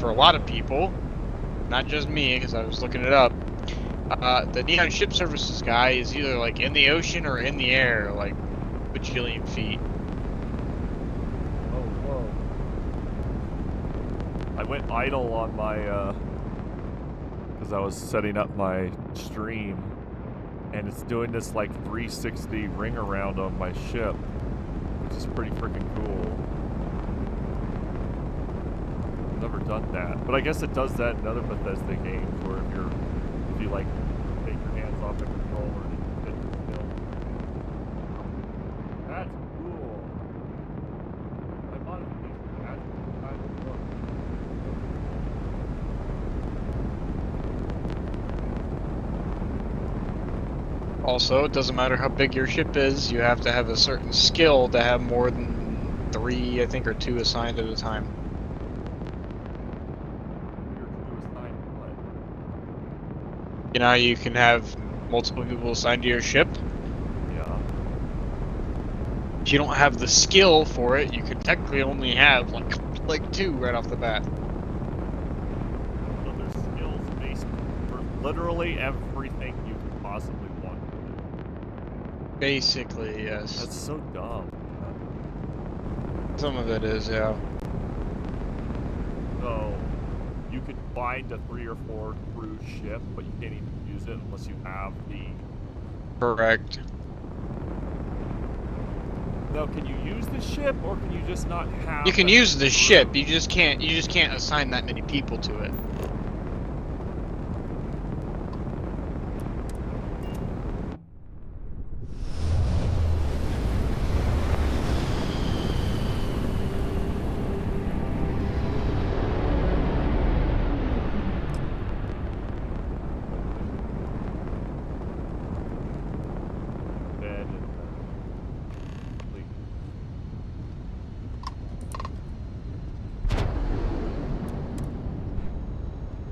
for a lot of people, not just me, because I was looking it up, the Neon Ship Services guy is either like in the ocean or in the air, like bajillion feet. Oh, whoa. I went idle on my, because I was setting up my stream, and it's doing this like 360 ring around on my ship, which is pretty freaking cool. I've never done that, but I guess it does that in other Bethesda games, where if you like take your hands off the controller and you sit still. That's cool. My modification, that's kind of cool. Also, it doesn't matter how big your ship is, you have to have a certain skill to have more than 3, I think, or 2 assigned at a time. You know how you can have multiple people assigned to your ship? Yeah. If you don't have the skill for it, you could technically only have like 2 right off the bat. So there's skills based for literally everything you could possibly want to do. Basically, yes. That's so dumb. Some of it is, yeah. So you could find a 3 or 4 crew ship, but you can't even use it unless you have the... Correct. Now, can you use the ship, or can you just not have... You can use the ship, you just can't assign that many people to it.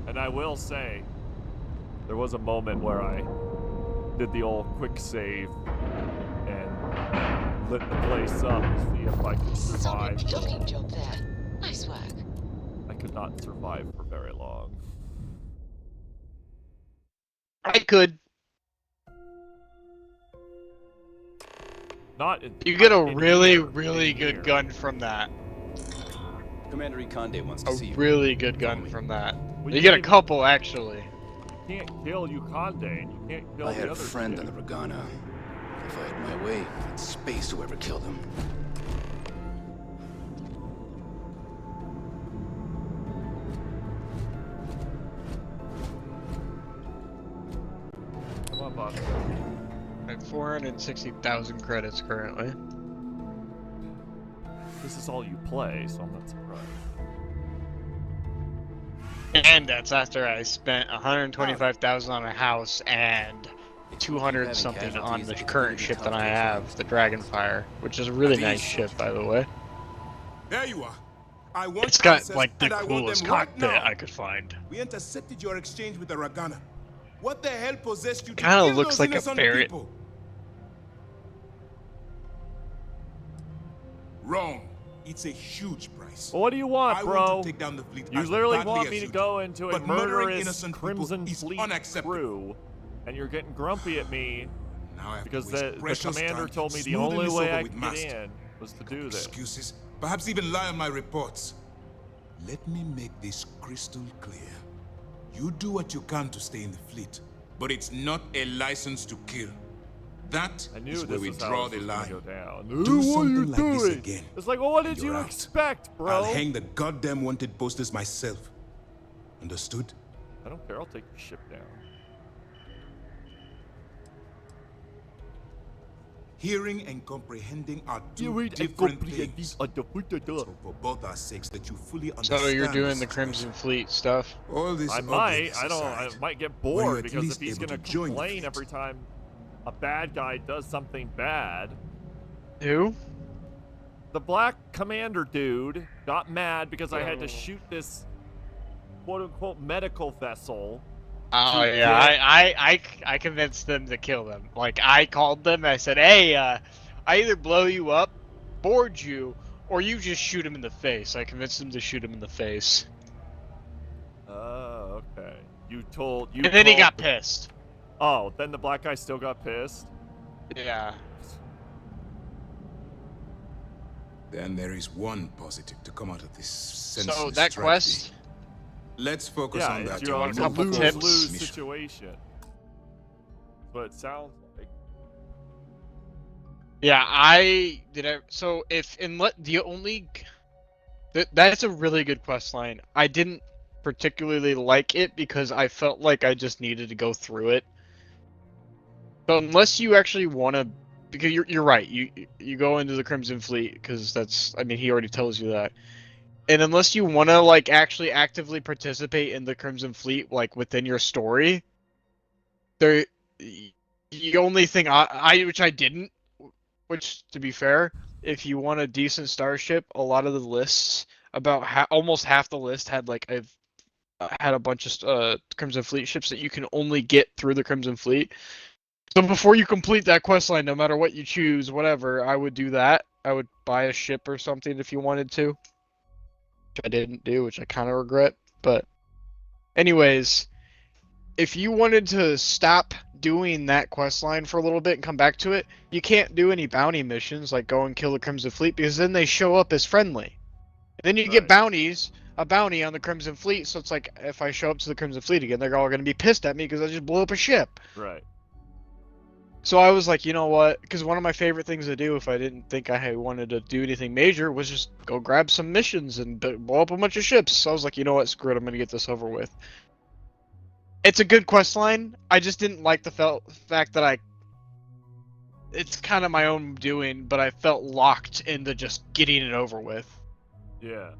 And I will say, there was a moment where I did the old quick save and lit the place up to see if I could survive. Solid docking job there. Nice work. I could not survive for very long. I could. Not in, You get a in really, here, really in good here. gun from that. Commander Ikonde wants to A see you. really good gun from that. Well, You get a can't couple, actually. even- You can't kill Ikonde, and you can't kill I the had a other friend shit. on the Regana. If I had my way, I'd space whoever killed him. Come on, boss. I have 460,000 credits currently. This is all you play, so I'm not surprised. And that's after I spent 125,000 on a house and 200 something on the current ship that I have, the Dragonfire, which is a really nice ship, by the way. There you are. I want It's got answers, like the and I want coolest them right cockpit now. I could find. We intercepted your exchange with the Ragana. What the hell possessed you to Kinda kill looks those like a innocent ferret. people? Wrong. It's a huge price. Well, what do you want, I bro? want to take down the fleet You as literally badly want as me to you go do. into a But murdering murderous innocent Crimson people is Fleet unacceptable. crew, and you're getting grumpy at me Now I have because to waste the precious commander time told me the smoothing only this way over I with could Master. get in was to do this. Excuses, perhaps even lie on my reports. Let me make this crystal clear. You do what you can to stay in the fleet, but it's not a license to kill. That I knew is this where we was how draw it the was gonna line. go down. Do What are you something like this doing? again, It's like, well, what and did you're you out. expect, bro? I'll hang the goddamn wanted posters myself. Understood? I don't care. I'll take your ship down. Hearing and comprehending are two Hearing and different comprehending things. are different. So for both our sakes, that you fully So understand. you're doing the situation. Crimson Fleet stuff? All this I might. ugliness I don't. I aside, might get were you bored at because if least he's able gonna to join the complain fleet? every time a bad guy does something bad. Who? The black commander dude got mad because I had to shoot this quote-unquote medical vessel. Oh to yeah, get- I convinced them to kill them. Like I called them, I said, hey, I either blow you up, board you, or you just shoot him in the face. I convinced them to shoot him in the face. You told you. And then he called got the- pissed. Oh, then the black guy still got pissed. Yeah. Then there is one positive to come out of this senseless So that tragedy. quest. Let's focus Yeah, on it's that. your want a couple lose tips? lose mission. situation. But it sounds like. Yeah, I did. So if the only that's a really good quest line. I didn't particularly like it because I felt like I just needed to go through it. But unless you actually want to, because you're right. You go into the Crimson Fleet because that's. I mean, he already tells you that. And unless you want to like actually actively participate in the Crimson Fleet, like within your story, there, the only thing which I didn't, which to be fair, if you want a decent starship, a lot of the lists about almost half the list had like had a bunch of Crimson Fleet ships that you can only get through the Crimson Fleet. So before you complete that quest line, no matter what you choose, whatever, I would do that. I would buy a ship or something if you wanted to, which I didn't do, which I kind of regret. But anyways, if you wanted to stop doing that quest line for a little bit and come back to it, you can't do any bounty missions like go and kill the Crimson Fleet because then they show up as friendly. And then you get a bounty on the Crimson Fleet, so it's like if I show up to the Crimson Fleet again, they're all going to be pissed at me because I just blew up a ship. Right. So I was like, you know what? Because one of my favorite things to do if I didn't think I wanted to do anything major was just go grab some missions and blow up a bunch of ships. So I was like, you know what? Screw it. I'm going to get this over with. It's a good quest line. I just didn't like the fact that it's kind of my own doing, but I felt locked into just getting it over with. Yeah.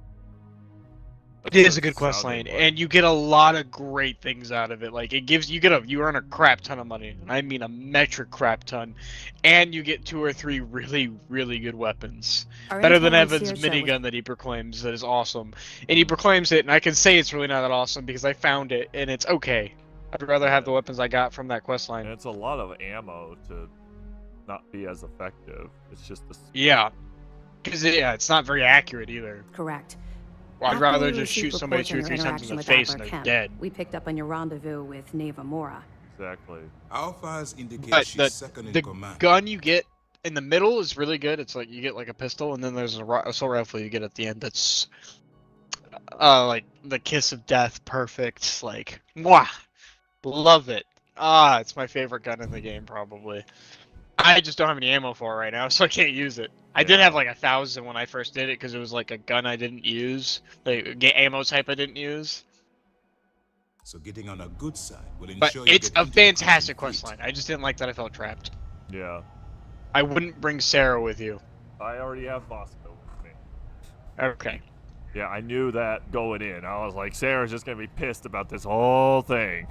It is a good quest line, and you get a lot of great things out of it. Like you earn a crap ton of money, and I mean a metric crap ton, and you get 2 or 3 really, really good weapons. Better than Evan's minigun that he proclaims that is awesome, and he proclaims it, and I can say it's really not that awesome because I found it, and it's okay. I'd rather have the weapons I got from that quest line. And it's a lot of ammo to not be as effective. It's just the Yeah, because it's not very accurate either. Correct. I'd After rather we just shoot received somebody reports 2 or on 3 your times in the interaction with face and Albert they're Kemp, dead. We picked up on your rendezvous with Neva Mora. exactly. Our files indicate But she's second in the command. gun you get in the middle is really good. It's like you get like a pistol, and then there's a assault rifle you get at the end. That's like the kiss of death, perfect. Like, mwah, love it. It's my favorite gun in the game, probably. I just don't have any ammo for it right now, so I can't use it. I did have like 1,000 when I first did it because it was like a gun I didn't use, like ammo type I didn't use. So getting on a good side will But ensure you it's get a into the Crimson fantastic quest Fleet. line. I just didn't like that I felt trapped. Yeah. I wouldn't bring Sarah with you. I already have Bosco with me. Okay. Yeah, I knew that going in. I was like, Sarah's just gonna be pissed about this whole thing.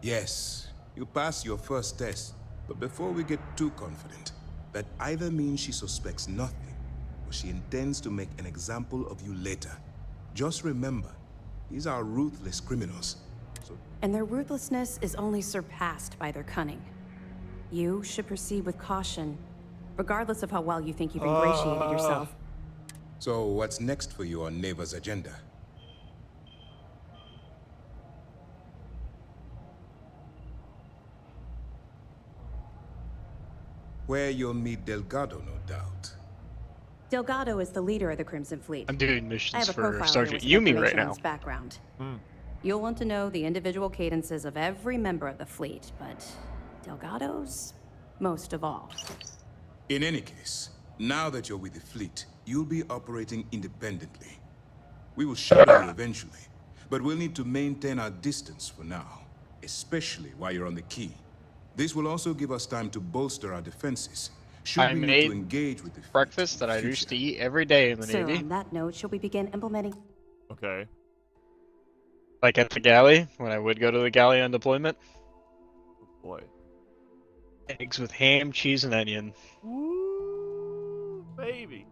Yes, you passed your first test, but before we get too confident, that either means she suspects nothing, or she intends to make an example of you later. Just remember, these are ruthless criminals. So And their ruthlessness is only surpassed by their cunning. You should proceed with caution, regardless of how well you think you've ingratiated yourself. So what's next for you on Neva's agenda? Where you'll meet Delgado, no doubt. Delgado is the leader of the Crimson Fleet. I'm doing I missions have a for profile here Sergeant with some Yumi right information on now. his background. You'll want to know the individual cadences of every member of the fleet, but Delgado's most of all. In any case, now that you're with the fleet, you'll be operating independently. We will shadow you eventually, but we'll need to maintain our distance for now, especially while you're on the key. This will also give us time to bolster our defenses. Should I we need made to engage with the fleet breakfast in that the I future. used to eat every day in the So Navy. on that note, shall we begin implementing? Okay. Like at the galley, when I would go to the galley on deployment. Boy. Eggs with ham, cheese, and onion. Woo, baby.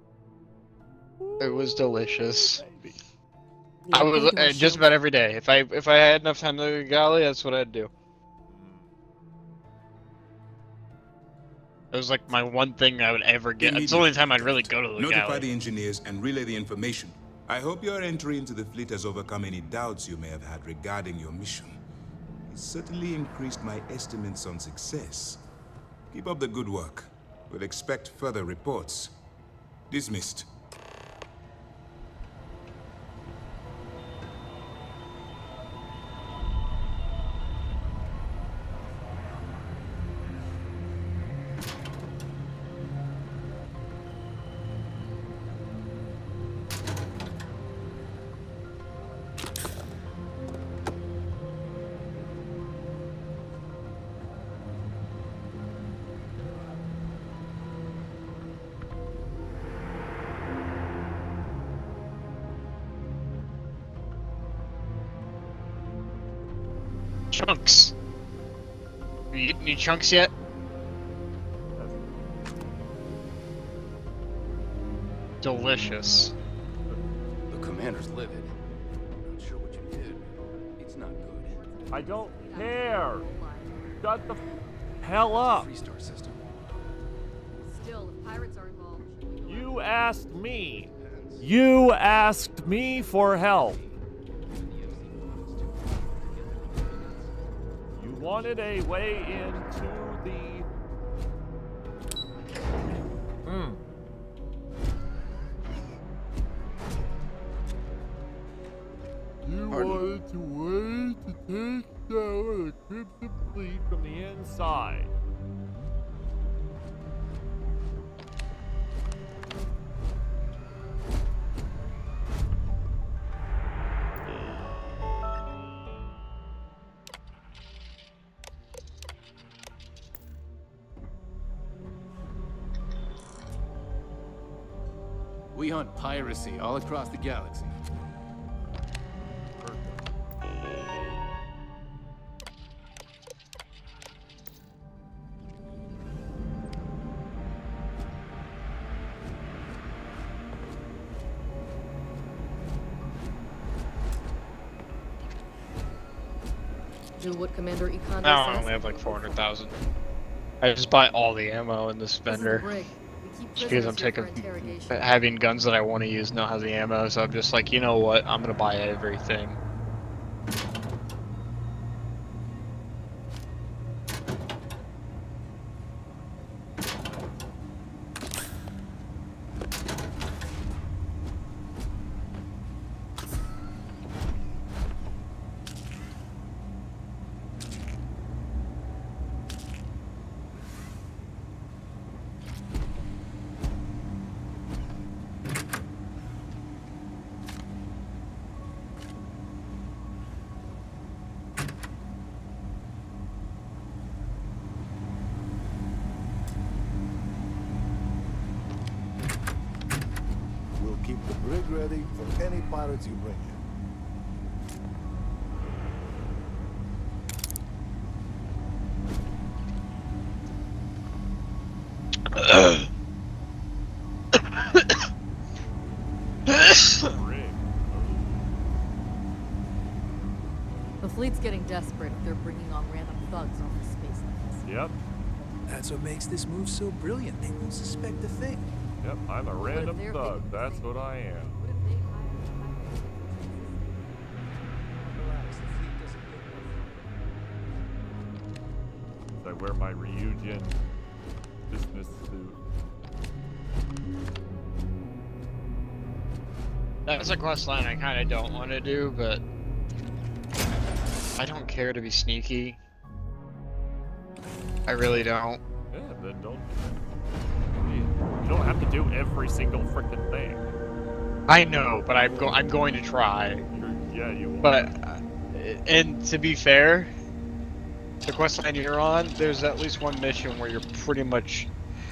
It was delicious. Baby. I The was Andor just shield. about every day. If I had enough time to go to the galley, that's what I'd do. It was like my one thing I would ever get. It's the only time I'd really go to the Notify galley. the engineers and relay the information. I hope your entry into the fleet has overcome any doubts you may have had regarding your mission. It certainly increased my estimates on success. Keep up the good work. We'll expect further reports. Dismissed. Chunks. You eating any chunks yet? Delicious. The commander's livid. Not sure what you did. It's not good. I don't care. Shut the hell up. Freestar system. Still, if pirates are involved. You asked me. You asked me for help. You wanted a way into the... You wanted a way to take down the Crimson Fleet from the inside. We hunt piracy all across the galaxy. Do what Commander Econ I says. only have like 400,000. I just buy all the ammo in this This is a vendor. brig. We keep Just because I'm prisoners sick here of for interrogation. having guns that I want to use don't have the ammo, so I'm just like, you know what? I'm gonna buy everything. We'll keep the brig ready for any pirates you bring in. Rig. The fleet's getting desperate if they're bringing on random thugs off the space lanes. Yep. That's what makes this move so brilliant. They won't suspect a thing. Yep, I'm a random they're thug. hidden? That's what I am. What if they I wear my Ryujin business suit. That's a quest line I kind of don't want to do, but I don't care to be sneaky. I really don't. Yeah, then don't. You don't have to do every single frickin' thing. I know, but I'm going to try. Yeah, you will. But and to be fair, the quest line you're on, there's at least one mission where you're pretty much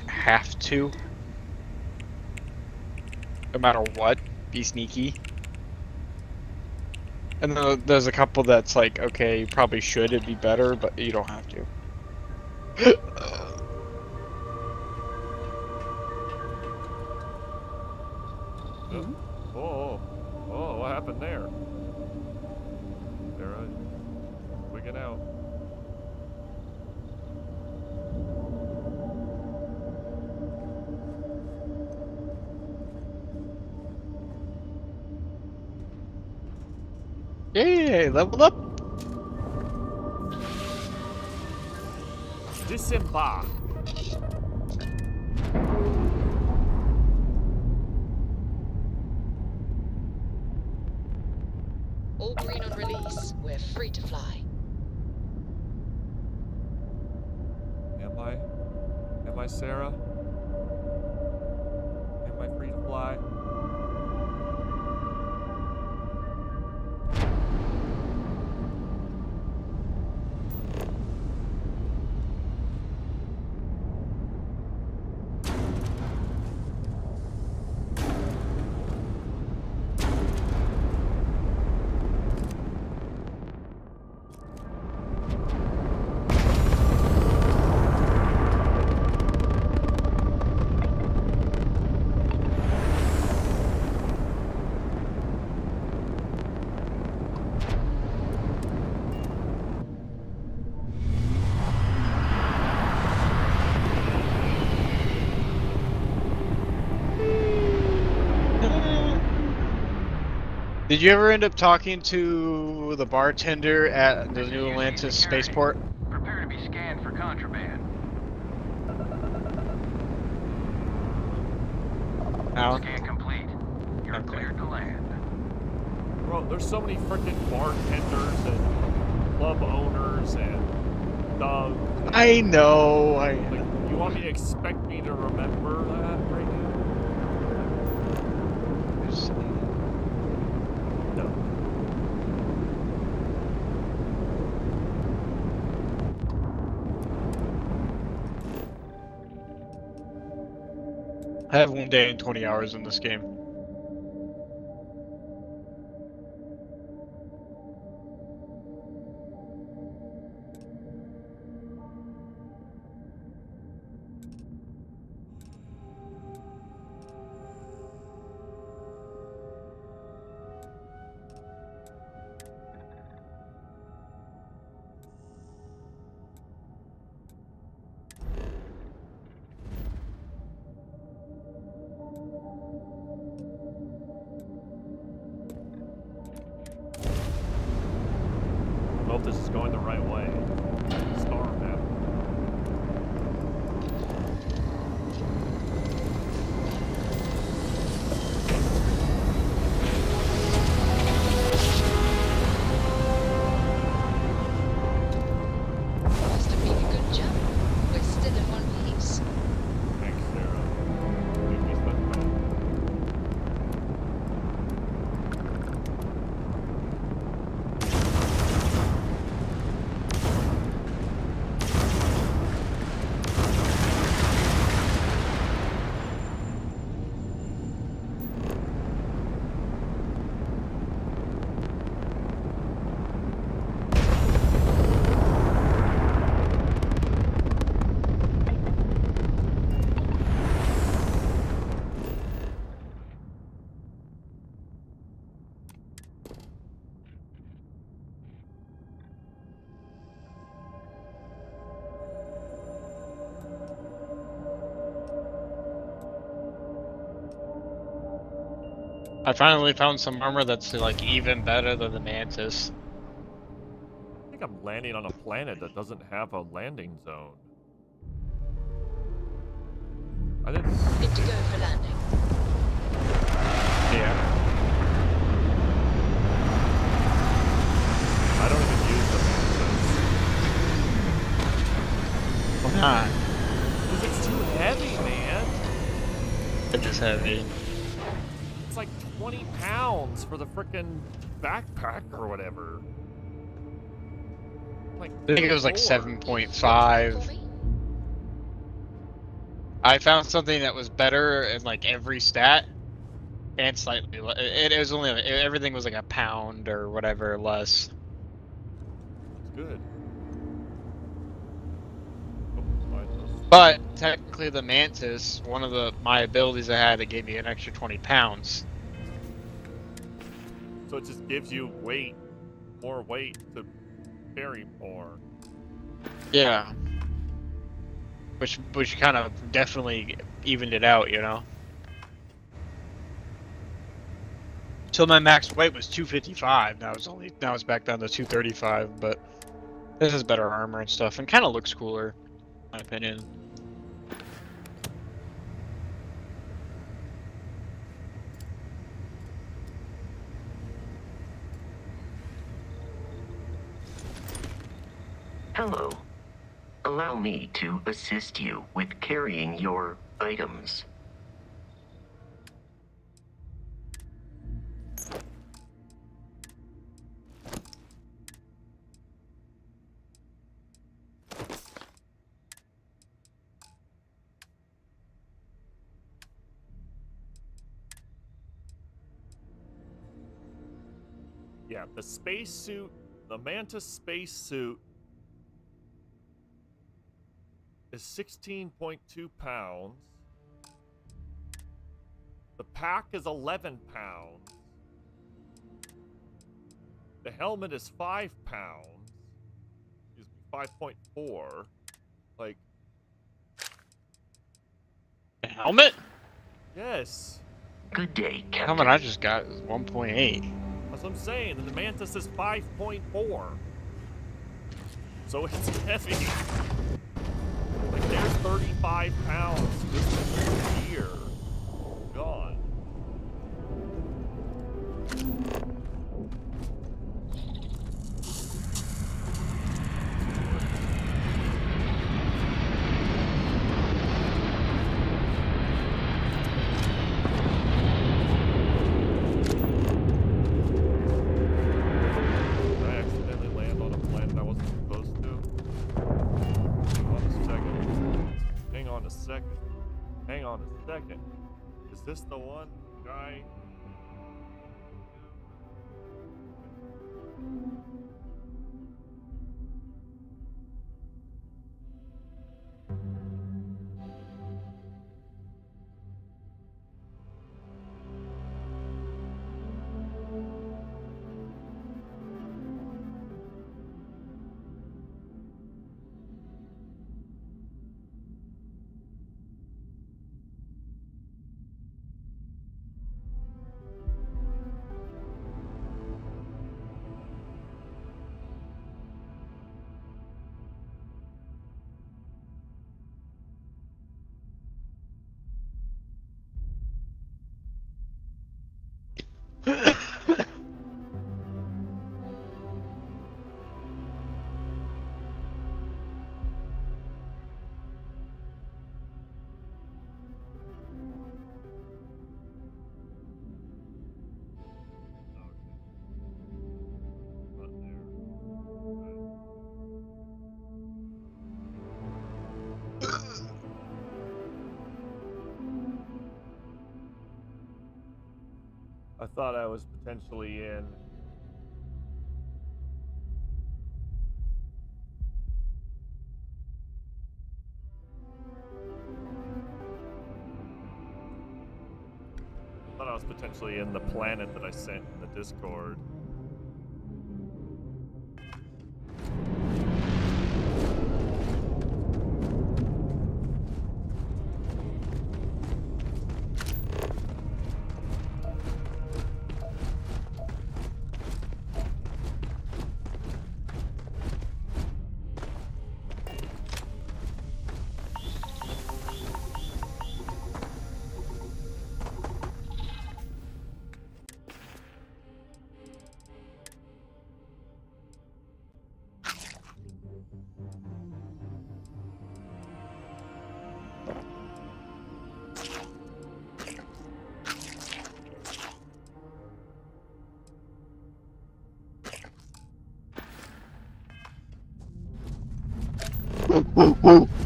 have to, no matter what, be sneaky. And then there's a couple that's like, okay, you probably should, it'd be better, but you don't have to. Oh, what happened there? They're wigging out. Yay, leveled up. Disembark. All green on release. We're free to fly. Am I? Am I, Sarah? Am I free to fly? Did you ever end up talking to the bartender at the New Atlantis spaceport? Prepare to be scanned for contraband. Alan? Scan complete. You're Okay. cleared to land. Bro, there's so many freaking bartenders and club owners and thugs. I know. Like, you want me to expect me to remember that right now? No. I have 1 day and 20 hours in this game. I hope this is going the right way. Star map. Must have been a good jump. We're still in one piece. Thanks, Sarah. Give me stuff back. I finally found some armor that's like even better than the Mantis. I think I'm landing on a planet that doesn't have a landing zone. I didn't. Good to go for landing. Yeah. I don't even use the mantis. Why not? Because it's too heavy, man. It is heavy. It's like 20 pounds for the frickin' backpack or whatever. Like, I think it was like four. 7.5. I found something that was better in like every stat, and slightly. It was only everything was like a pound or whatever less. It's good. Oh, slide this. But technically, the Mantis, one of my abilities I had, it gave me an extra 20 pounds. So it just gives you weight, more weight to carry more. Yeah. Which kind of definitely evened it out, you know. Till my max weight was 255. Now it's back down to 235. But this has better armor and stuff, and kind of looks cooler, in my opinion. Hello. Allow me to assist you with carrying your items. Yeah, the spacesuit, the Mantis spacesuit is 16.2 pounds. The pack is 11 pounds. The helmet is 5 pounds. Excuse me, 5.4. Like... The helmet? Yes. Good day, The Captain. helmet I just got is 1.8. That's what I'm saying. And the Mantis is 5.4. So it's heavy. Like, there's 35 pounds just here. Gone. Did I accidentally land on a planet I wasn't supposed to? Hang on a second. Hang on a second. Is this the one guy? I thought I was potentially in. I thought I was potentially in the planet that I sent in the Discord.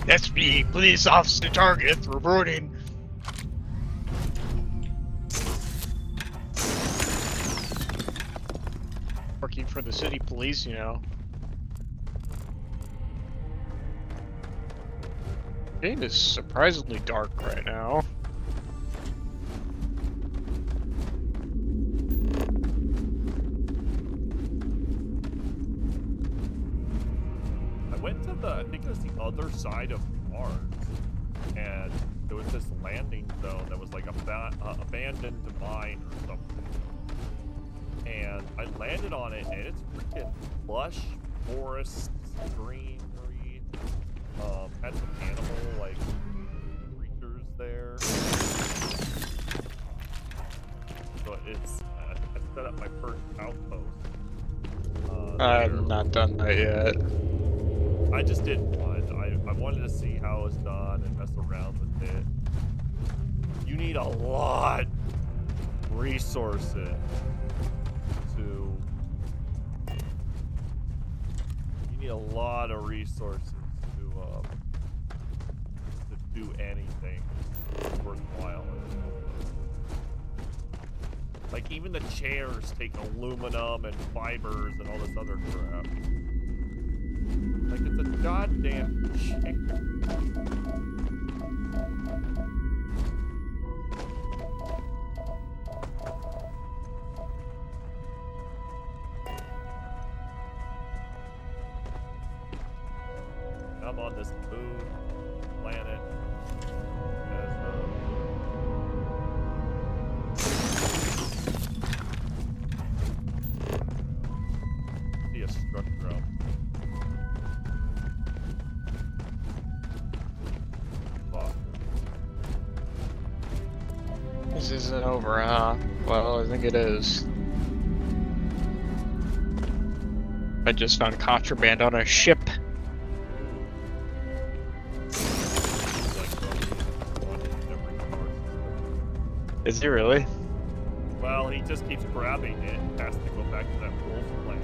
That's me, police officer target reporting. Working for the city police, you know. Game is surprisingly dark right now. I think it was the other side of Mars, and there was this landing zone that was like abandoned mine or something. landed on it, and it's freaking lush, forest, greenery. Had some animal, like, creatures there. So it's, I set up my first outpost. I've not done that yet. I just did one. I wanted to see how it's done and mess around with it. You need a lot of resources to... You need a lot of resources to do anything worthwhile. Like, even the chairs take aluminum and fibers and all this other crap. Like, it's a goddamn chair. I'm on this moon planet as see a structure out. Fuck. This isn't over, huh? Well, I think it is. I just found contraband on a ship. Is he really? Well, he just keeps grabbing it and has to go back to that wolf planet.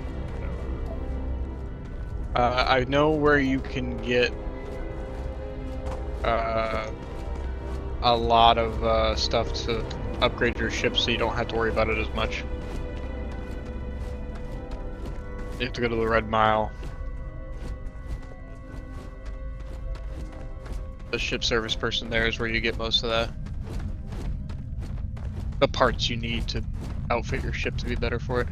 I know where you can get a lot of stuff to upgrade your ship so you don't have to worry about it as much. You have to go to the Red Mile. The ship service person there is where you get most of the parts you need to outfit your ship to be better for it.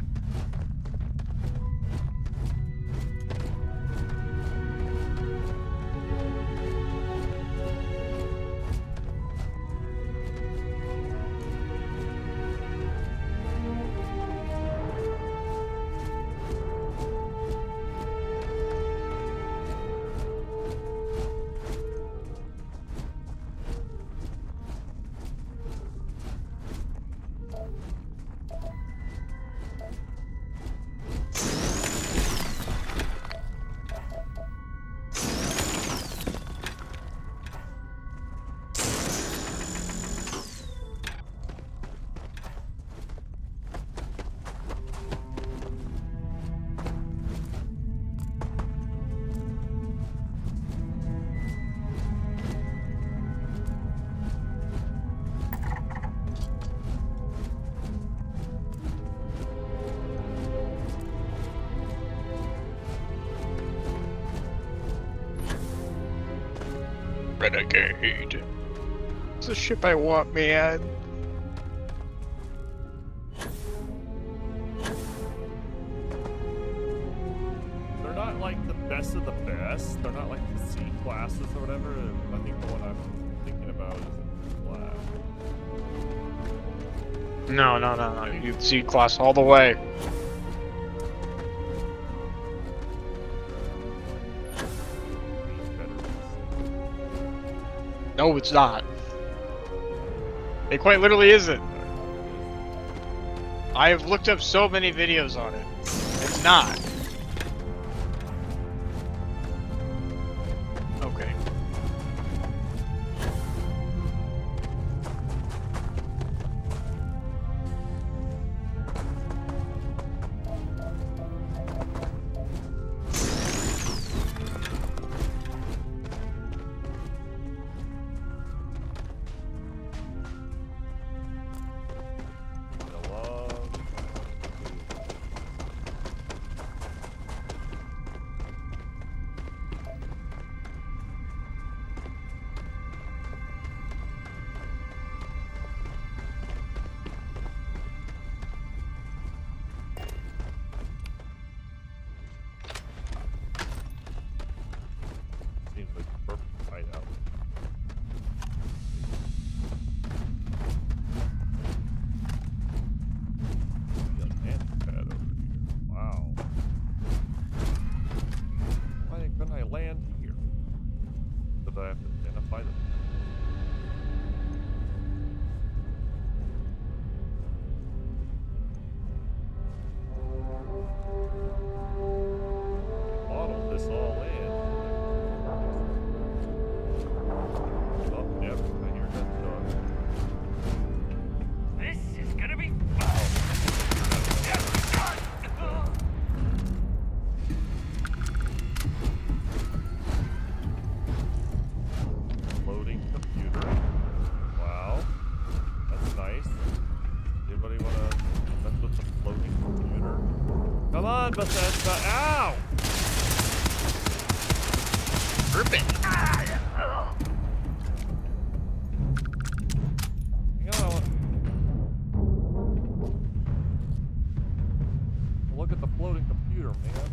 Renegade. It's the ship I want, man. They're not like the best of the best. They're not like the C classes or whatever. I think the one I'm thinking about is in black. No. You C class all the way. No, it's not. It quite literally isn't. I have looked up so many videos on it. It's not. Okay. Come on, Bethesda. Ow! Rip it. Hang on. Look at the floating computer, man.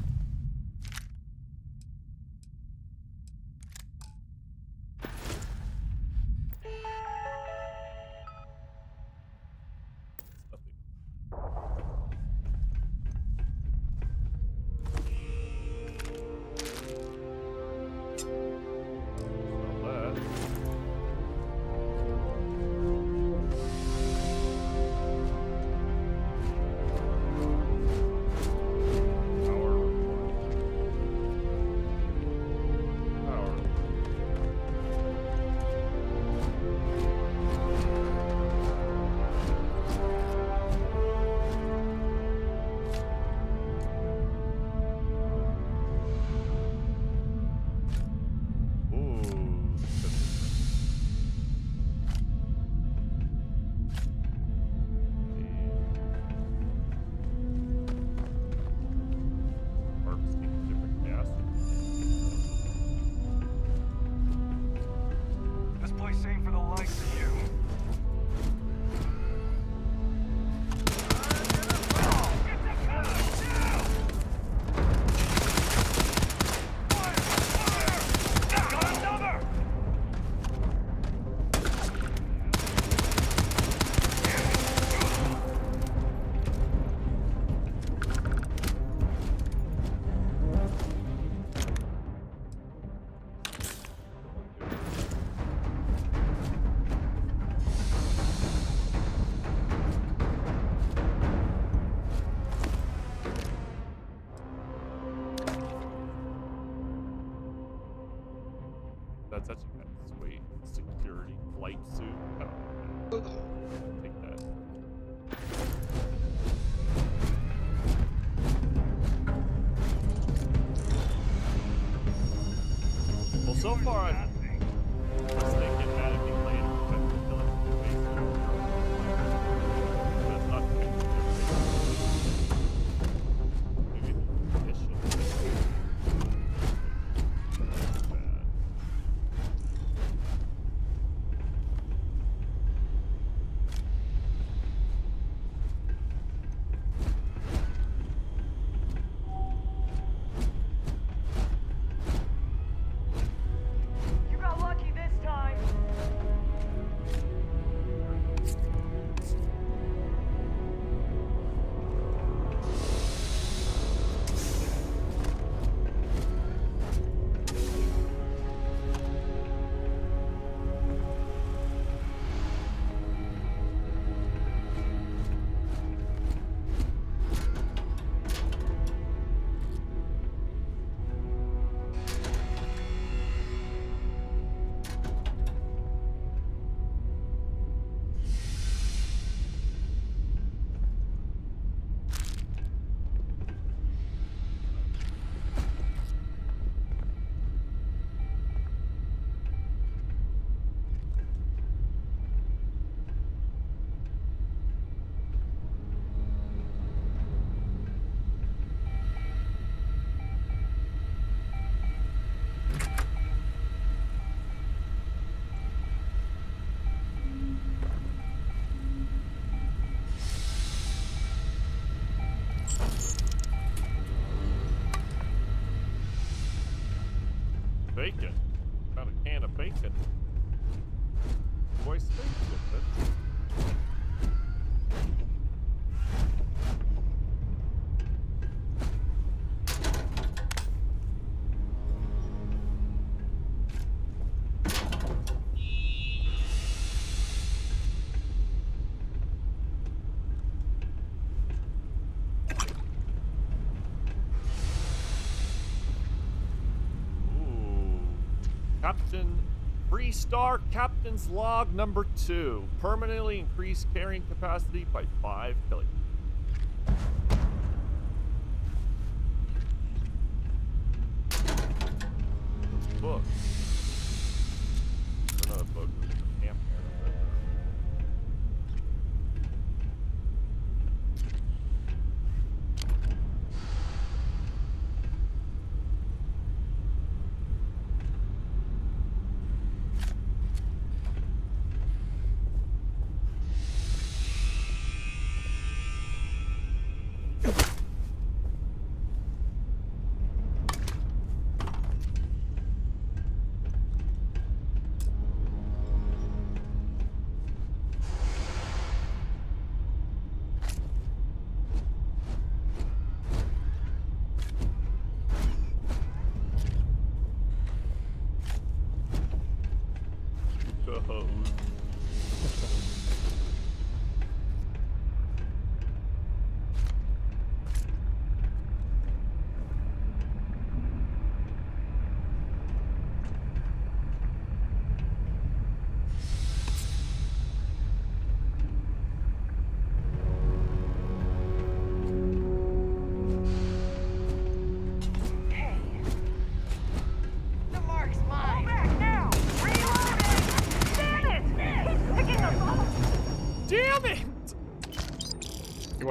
That's actually kind of sweet. Security flight suit. Oh, take that. Well, so far I've unless they get mad at me later, but I feel like it's basically but it's not too different. Maybe the mission. Bacon. Found a can of bacon. Boy, steak with it. Captain Freestar Captain's Log number 2. Permanently increase carrying capacity by 5 billion. Book. Another book. Camp.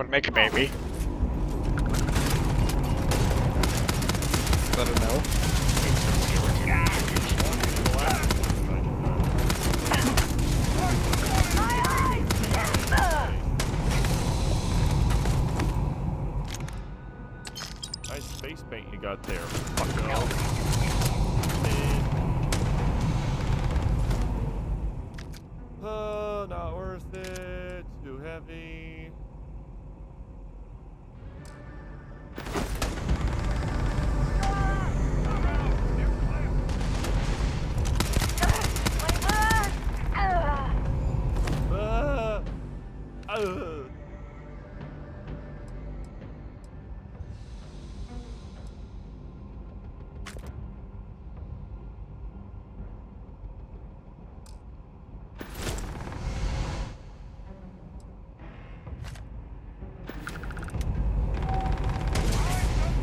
want to make a baby? Let her know. Nice face paint you got there. Fucking hell. Oh, not worth it. Too heavy.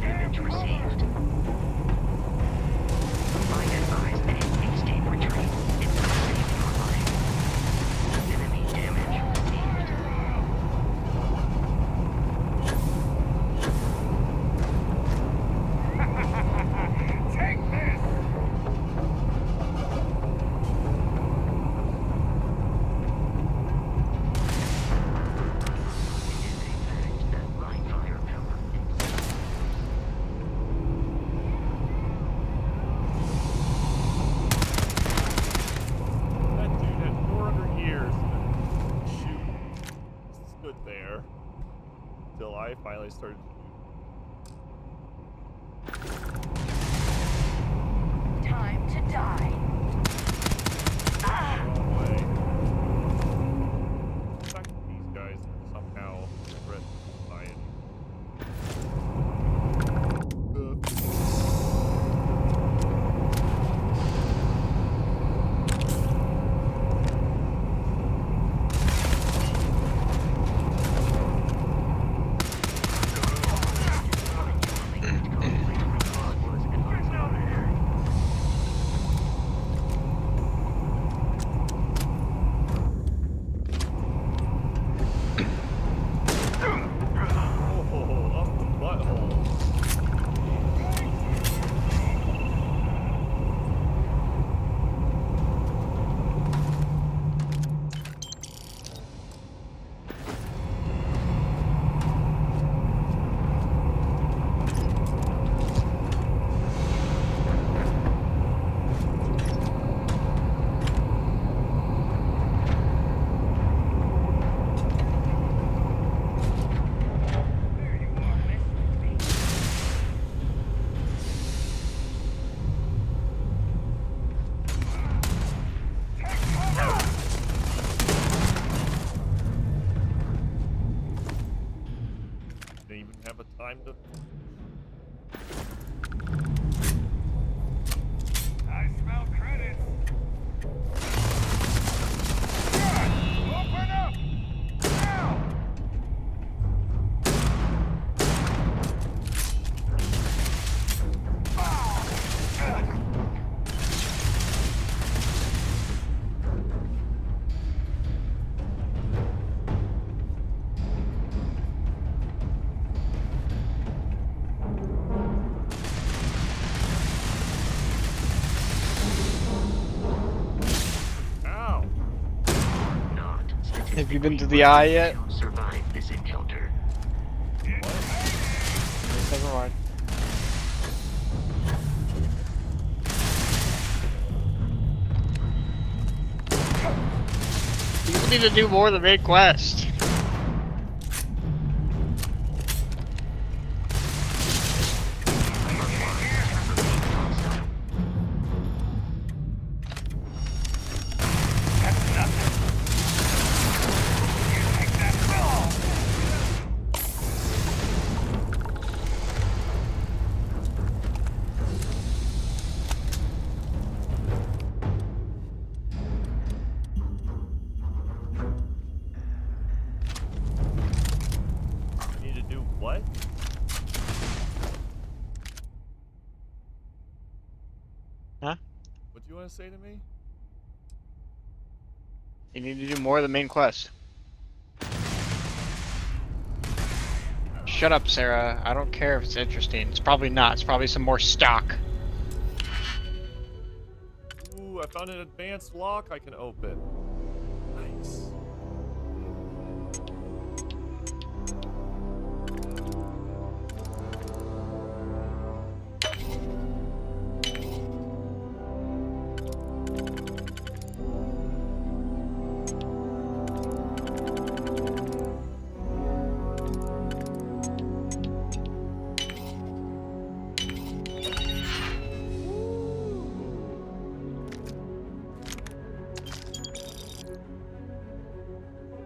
Damage received. Find advised that extend retreat is not saving your life. Enemy damage received. Take this! It is a fact that live firepower exists. That dude had 400 years to shoot. Stood there. Till I finally started shooting. Time to die. Wrong way. The fact that these guys are somehow threat to society. Oh, up the butthole. Didn't even have a time to. I smell credits. Open up! Now! Ow! Not Have you been to statistically the eye yet? likely to survive this encounter. Never mind. You need to do more than main quest. Need to do what? Huh? What do you want to say to me? You need to do more than main quest. Shut up, Sarah. I don't care if it's interesting. It's probably not. It's probably some more stock. Ooh, I found an advanced lock I can open. Nice.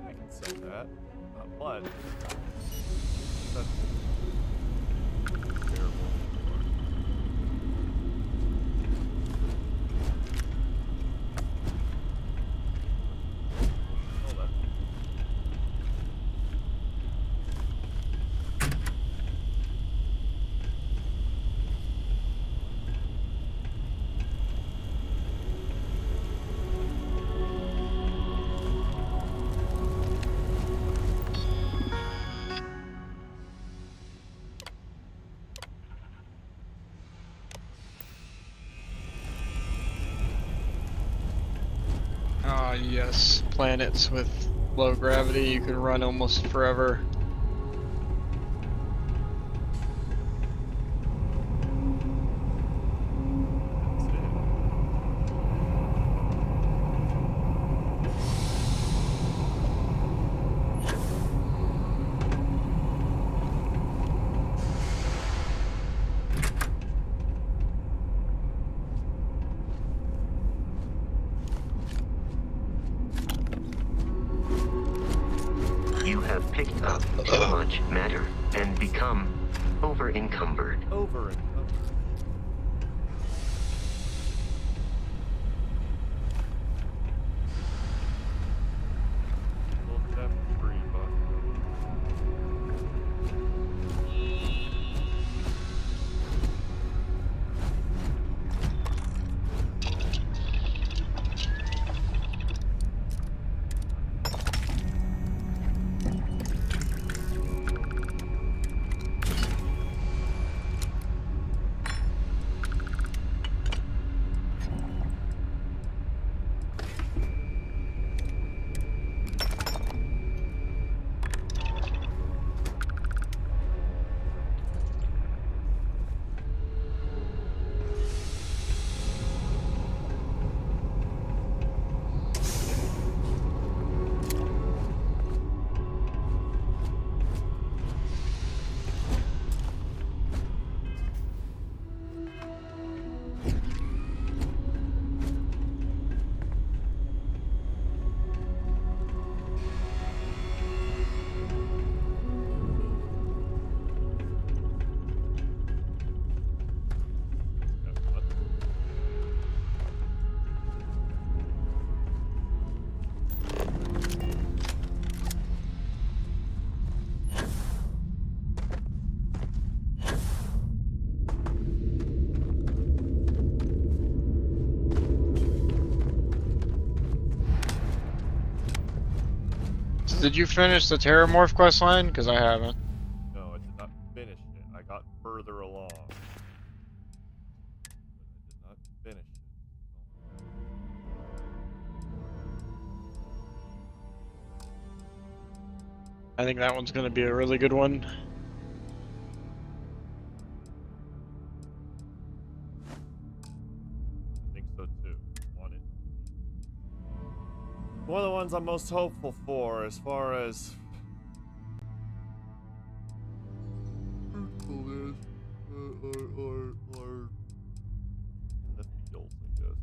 I can sell that. But that's terrible. Oh, that. Ah, yes. Planets with low gravity, you can run almost forever. You have picked up too much matter and become over-encumbered. Over and over. Little step free, bud. Did you finish the Terramorph quest line? Because I haven't. No, I did not finish it. I got further along. But I did not finish it. I think that one's going to be a really good one. I think so too. Want it. One of the ones I'm most hopeful for as far as fruitfulness or in the fields, I guess.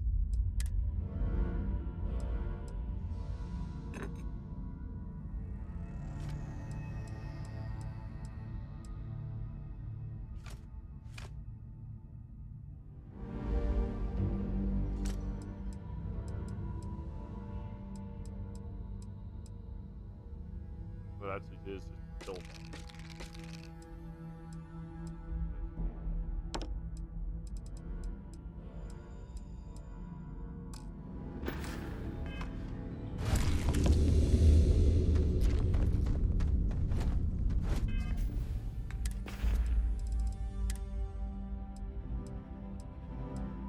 What actually is just built.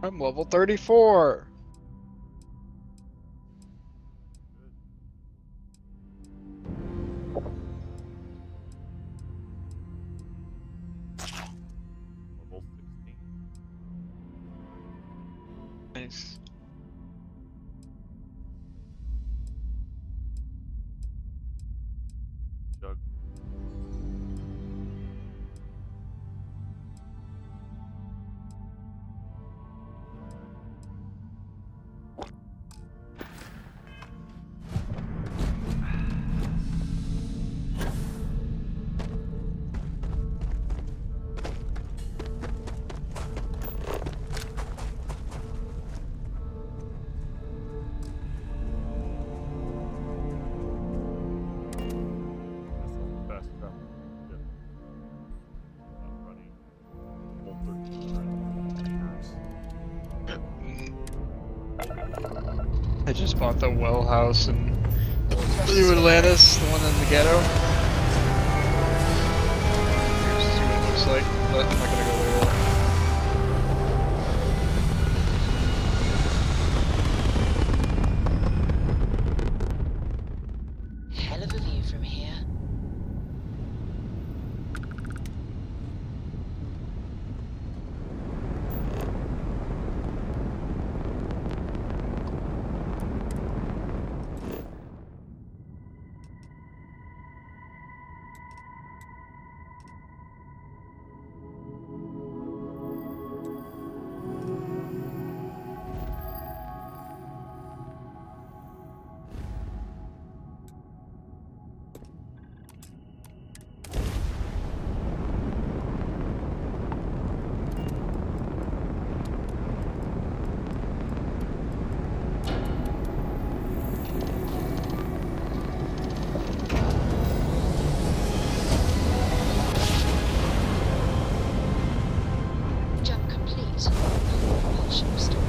I'm level 34. Level 16. Nice. Jug. Fast travel. Good. Not running. Full 13 I just bought the well house in New Atlantis, the one in the ghetto. Here's what it looks like, but I'm not gonna go there yet. Hell of a view from here. Jump complete. Propulsion restored.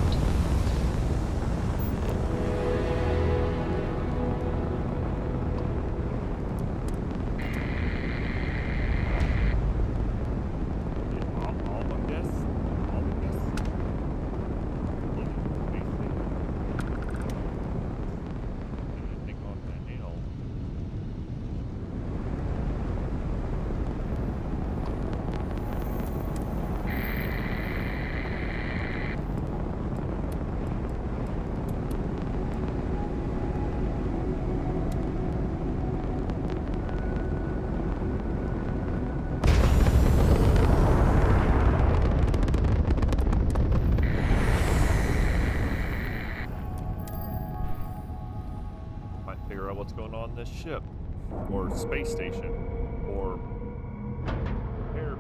Might figure out what's going on in this ship, or space station, or air.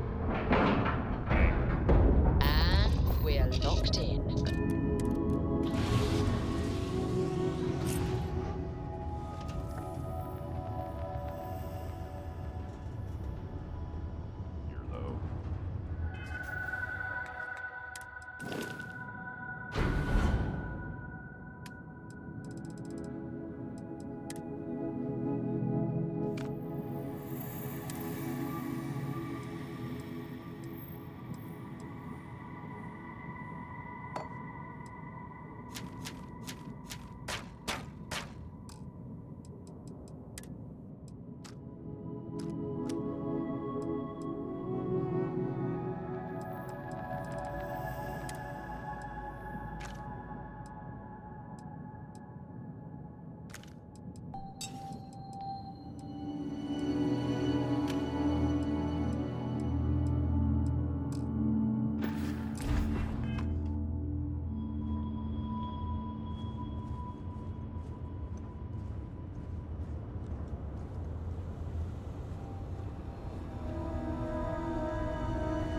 And we're locked in. Here though.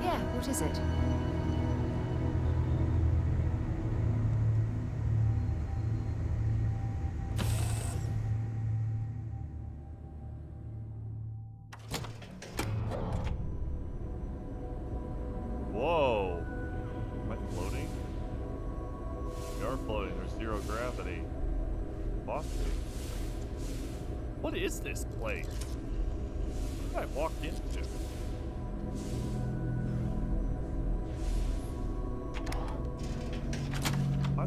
Yeah, what is it? Whoa! Am I floating? We are floating. There's zero gravity. Possibly. What is this place? What did I walk into?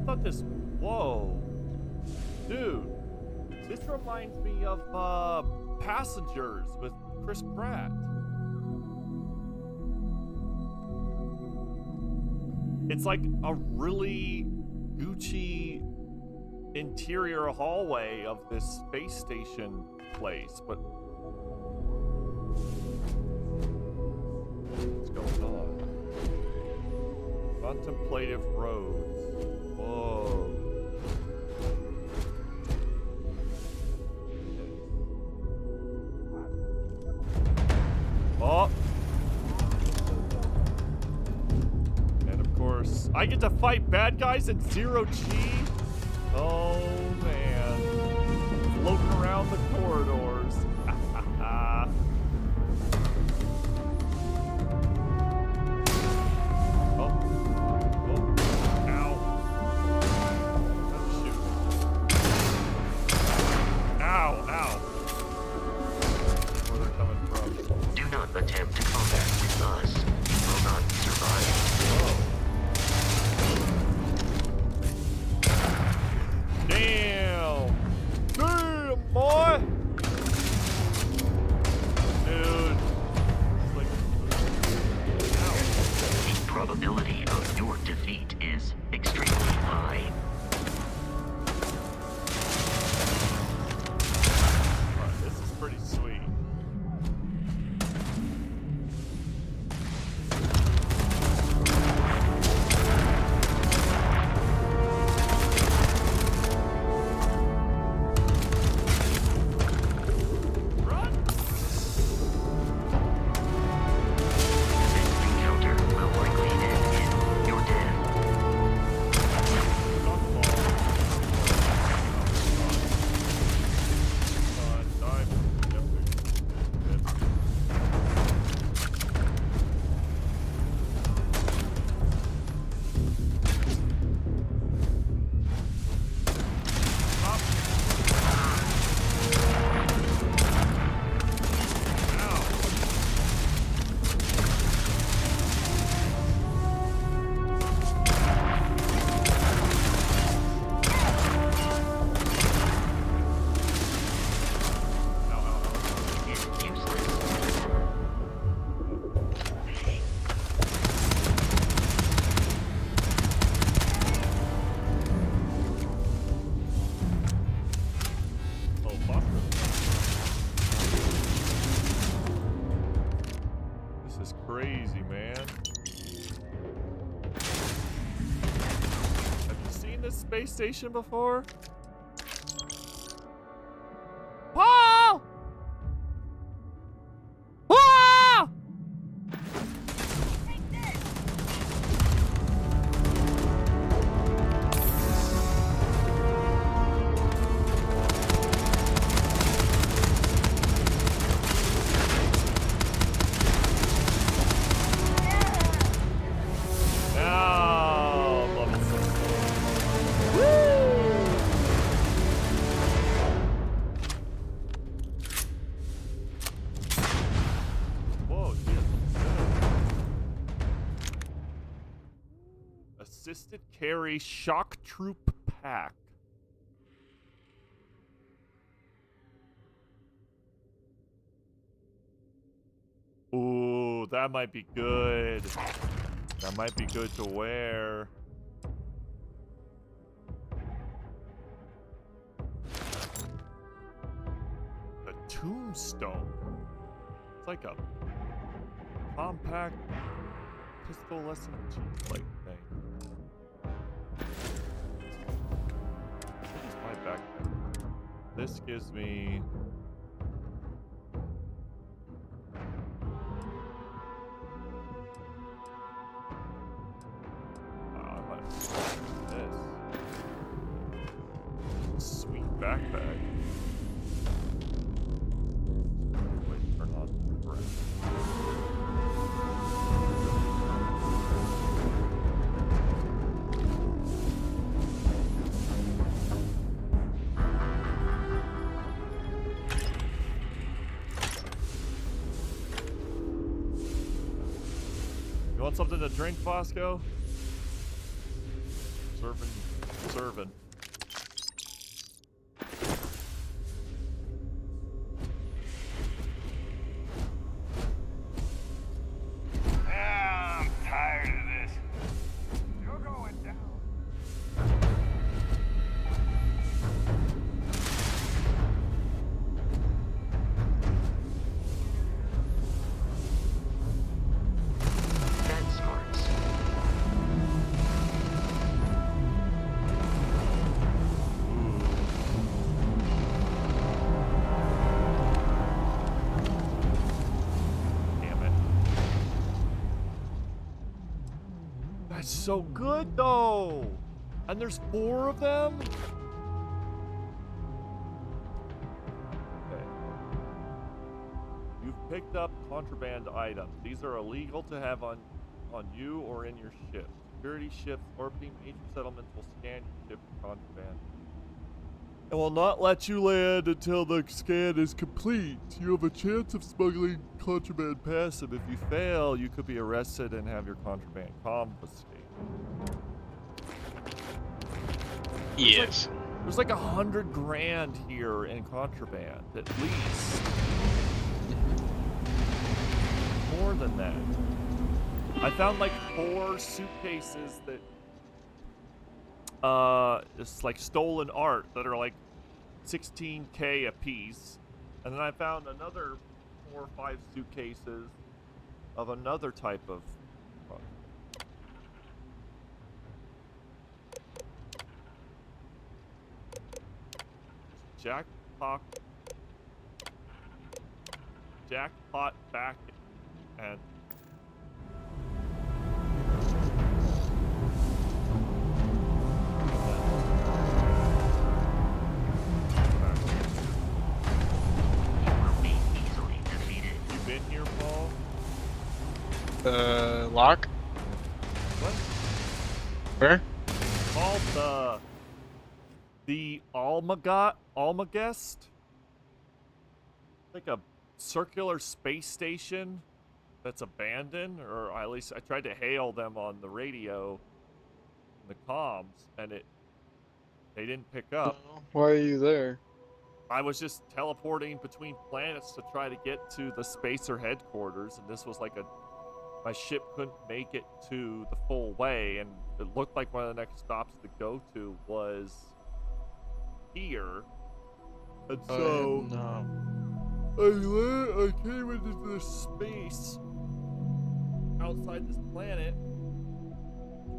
thought this... Whoa. Dude. This reminds me of, Passengers with Chris Pratt. It's like a really Gucci interior hallway of this space station place, but... What's going on? Contemplative roads. Whoa. Oh. And of course, I get to fight bad guys in zero G. Oh man. Floating around the corridors. Attempt to combat with us. You will not survive. Damn! Damn, boy! Dude. The probability of your defeat is extremely high. This is pretty sweet. Crazy, man. Have you seen this space station before? Paul! Ah! Assisted carry shock troop pack. Ooh, that might be good. That might be good to wear. A tombstone. It's like a compact pistol SMG-like thing. What is my backpack? This gives me... I might have this. Sweet backpack. Wait, turn on the breath. You want something to drink, Fosco? Serving serving. I'm tired of this. You're going down. Vent smarts. Damn it. That's so good though. And there's 4 of them? Okay. You've picked up contraband items. These are illegal to have on you or in your ship. Security ships orbiting major settlements will scan your ship for contraband. And will not let you land until the scan is complete. You have a chance of smuggling contraband past them. If you fail, you could be arrested and have your contraband confiscated. Yes. There's like 100 grand here in contraband, at least. More than that. I found like 4 suitcases that it's like stolen art that are like $16K a piece. And then I found another 4 or 5 suitcases of another type of jackpot back and you been here, Paul? Lock? What? Where? Called the Almagest? Like a circular space station that's abandoned, or at least I tried to hail them on the radio, the comms, and they didn't pick up. Why are you there? I was just teleporting between planets to try to get to the spacer headquarters, and this was like my ship couldn't make it to the full way, and it looked like one of the next stops to go to was here. And so I came into this space outside this planet.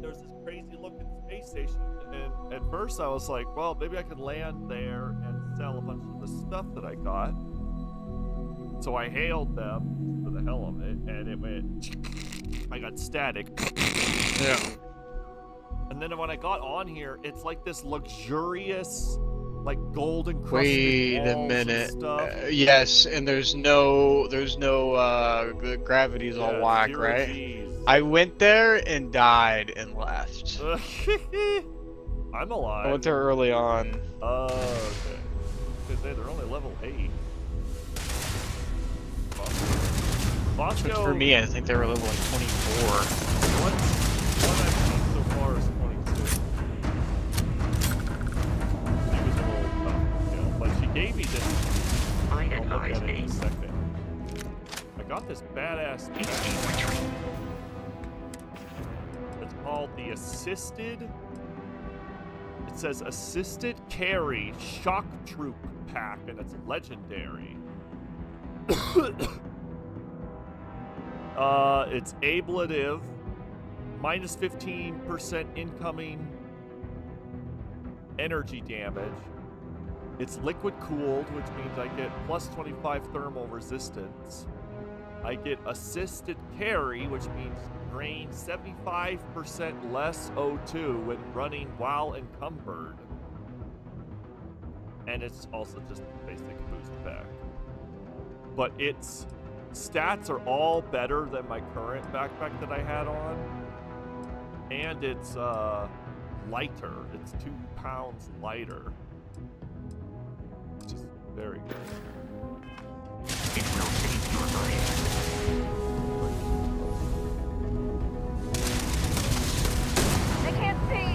There's this crazy looking space station, and at first I was like, well, maybe I could land there and sell a bunch of the stuff that I got. So I hailed them for the hell of it, and it went, I got static. Yeah. And then when I got on here, it's like this luxurious, like gold encrusted Wait a walls minute. and stuff. Yes, and there's no the gravity's all whack, 0 right? Gs. I went there and died and left. I'm alive. I went there early on. Oh, okay. Because they're only level 8. Bosco, For me, I think they were level like 24. One I've seen so far is 22. She was a little tough, you know, but she gave me this. I'll look at it in a second. I got this badass tank. It's called the Assisted. It says Assisted Carry Shock Troop Pack, and it's legendary. It's ablative, minus 15% incoming energy damage. It's liquid cooled, which means I get plus 25 thermal resistance. I get assisted carry, which means drain 75% less O2 when running while encumbered. And it's also just a basic boost pack. But its stats are all better than my current backpack that I had on. And it's lighter. It's 2 pounds lighter. Which is very good. It will save your life. I can't see.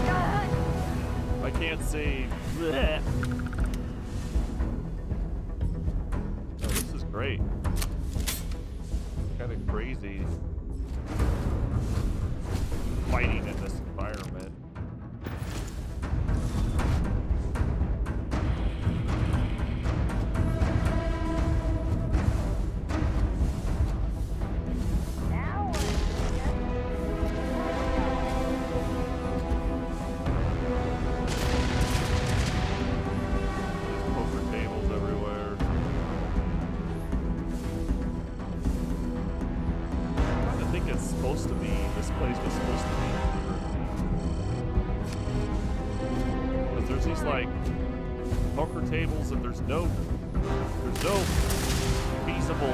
No. cutscene. Blech. Oh, this is great. Kind of crazy fighting in this environment. Tables and there's no feasible feasible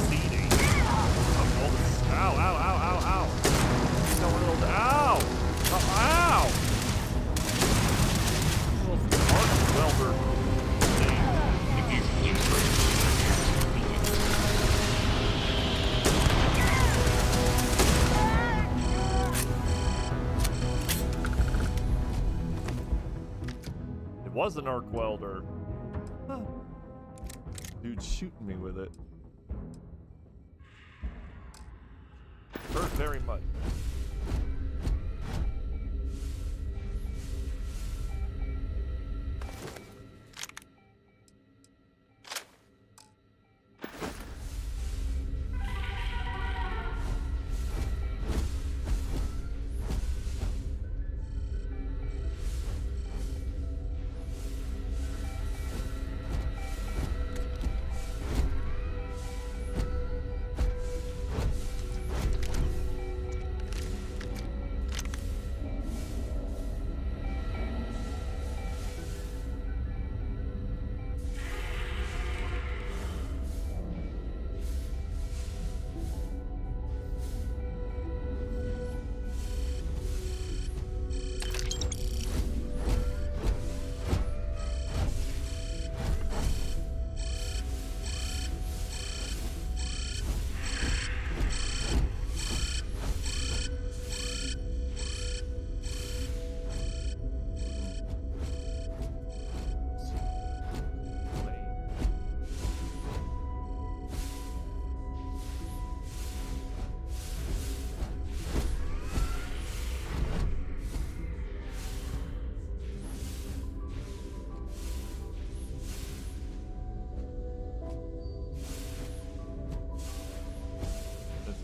seating of all this. Ow. No one of those. Ow. Little arc welder thing. Was an arc welder. Huh. Dude shooting me with it. Hurt very much.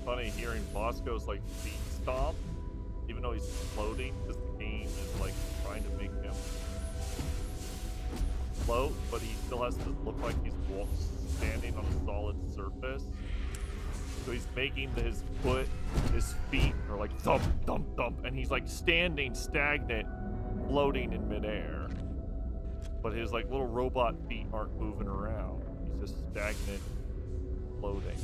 Funny hearing Bosco's like feet stomp, even though he's floating, because the game is like trying to make him float, but he still has to look like he's standing on a solid surface. So he's making his feet are like thump, thump, thump, and he's like standing stagnant, floating in midair. But his like little robot feet aren't moving around. He's just stagnant, floating.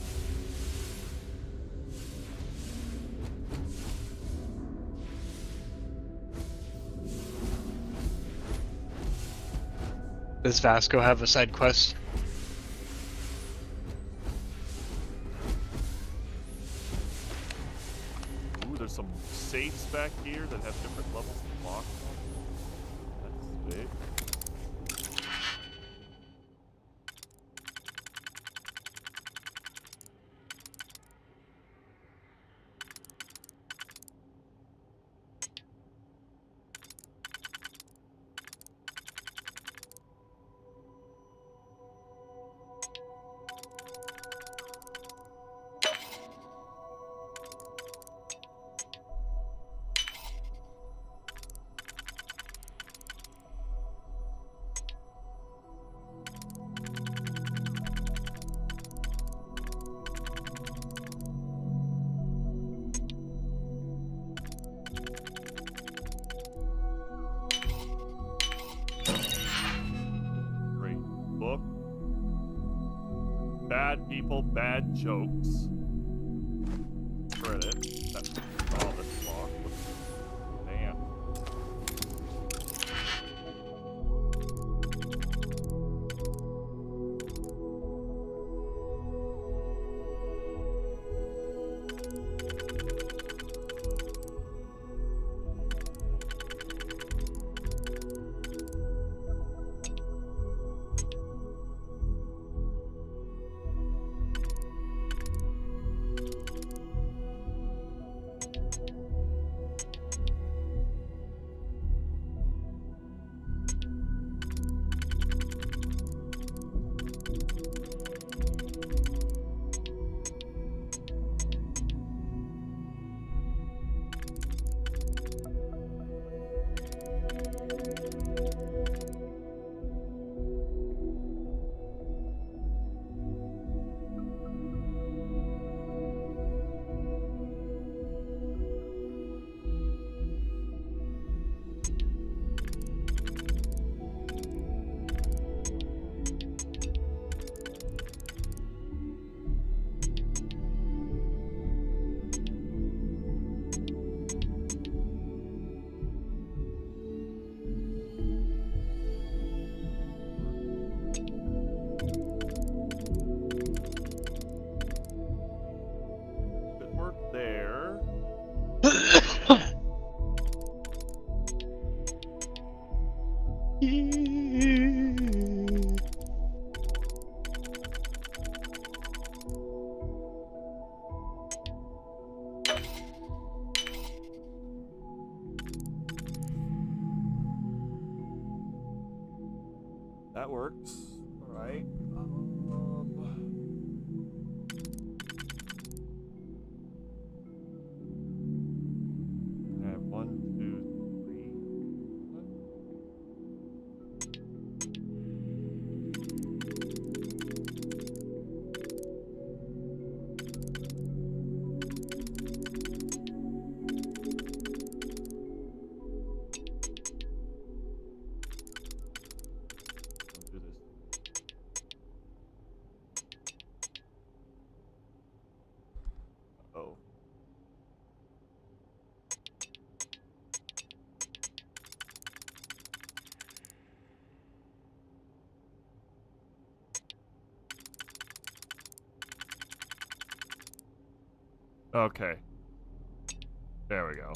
Does Vasco have a side quest? Ooh, there's some safes back here that have different levels of lock on them. That's big. Bad people, bad jokes. Credit. Oh, this lock. Damn. Good work there. That works. All right. I have 1, 2, 3. Don't do this. Uh-oh. Okay. There we go.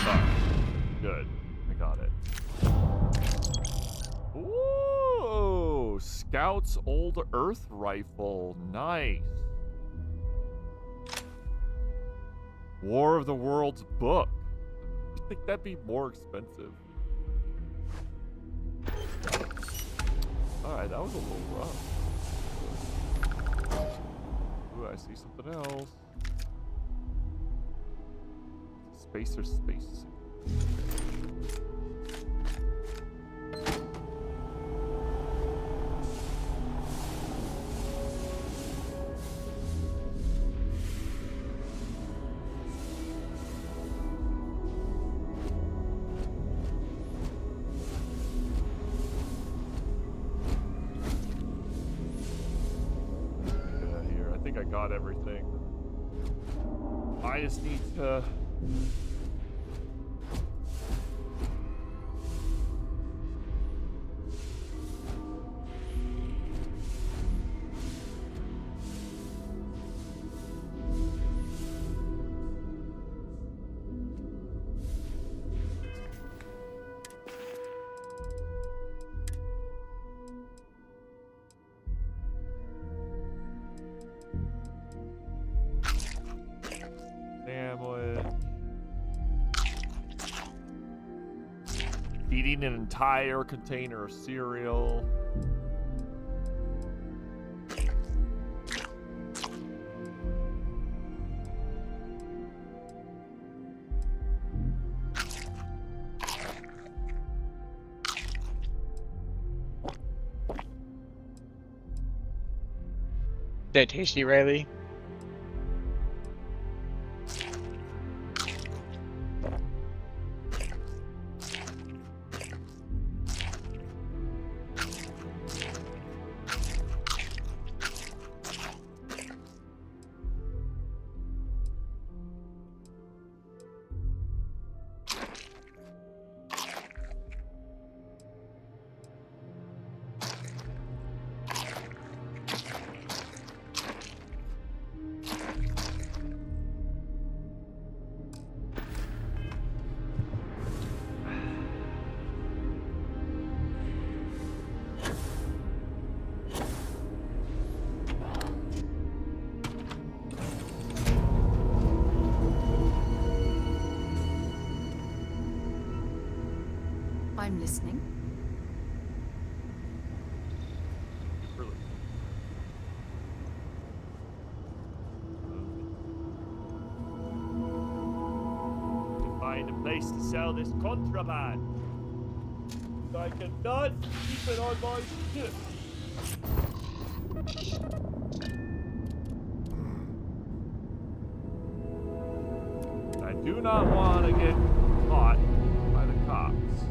Ah, good. I got it. Ooh! Scout's old Earth rifle. Nice. War of the Worlds book. I think that'd be more expensive. Alright, that was a little rough. Ooh, I see something else. Space or space? I got everything. I just need to... Eating an entire container of cereal. That tasty, Riley? I'm listening. sell this contraband. I cannot keep it on my ship. I do not want to get caught by the cops.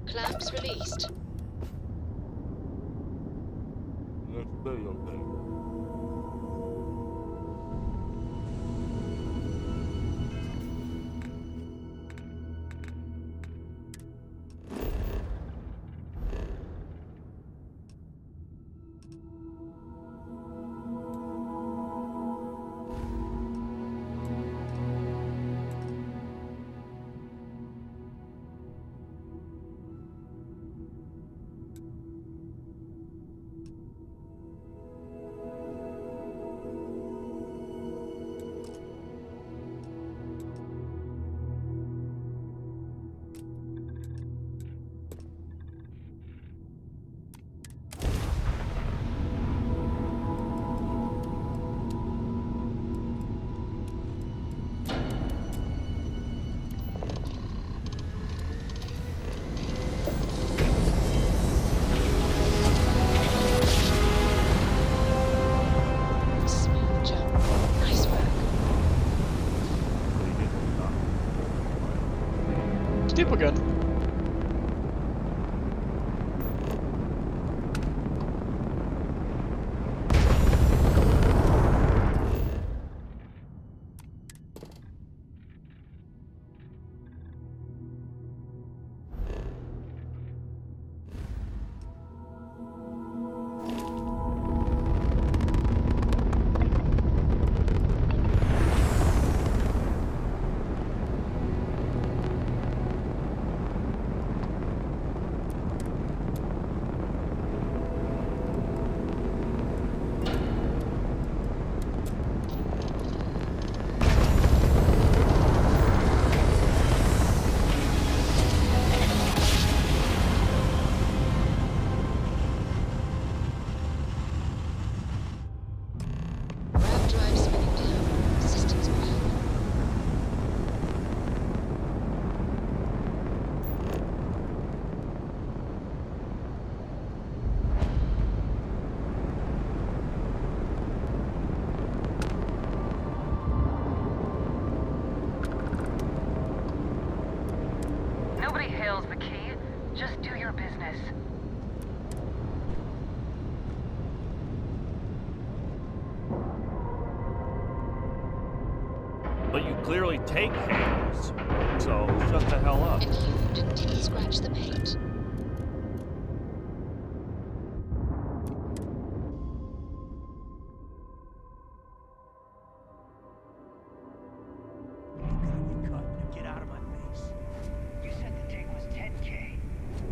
Clamps released. Let's be okay. Smooth jump. Nice work. Steeple gun. Grav drive spinning down. Systems off. Nobody hails the key. Just do your business. But you clearly take hails, so shut the hell up. And you didn't even scratch the paint. You cut. Now get out of my face. You said the dig was 10K.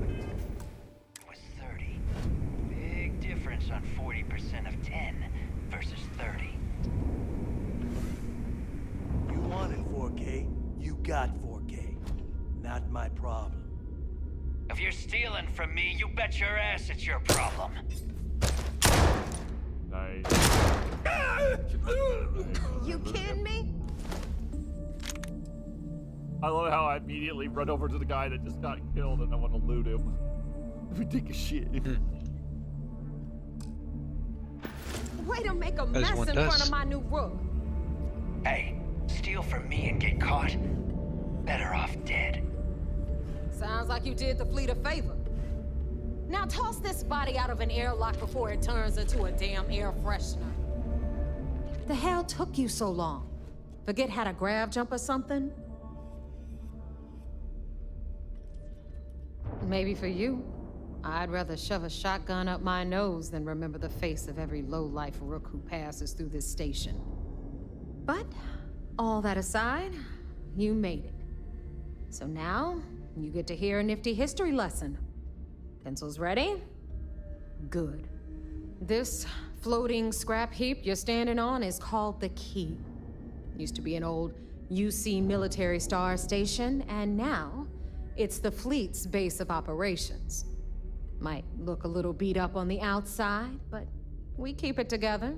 It was 30. Big difference on 40% of 10 versus 30. You wanted 4K, you got 4K. Not my problem. If you're stealing from me, you bet your ass it's your problem. Nice. You kidding me? I love how I immediately run over to the guy that just got killed and I want to loot him. Let me take a shit. Way to make a As mess one in does. front of my new rook. Hey, steal from me and get caught. Better off dead. Sounds like you did the fleet a favor. Now toss this body out of an airlock before it turns into a damn air freshener. The hell took you so long? Forget how to grav jump or something? Maybe for you. I'd rather shove a shotgun up my nose than remember the face of every low-life rook who passes through this station. But, all that aside, you made it. So now, you get to hear a nifty history lesson. Pencils ready? Good. This floating scrap heap you're standing on is called the Key. Used to be an old UC military star station, and now it's the fleet's base of operations. Might look a little beat up on the outside, but we keep it together.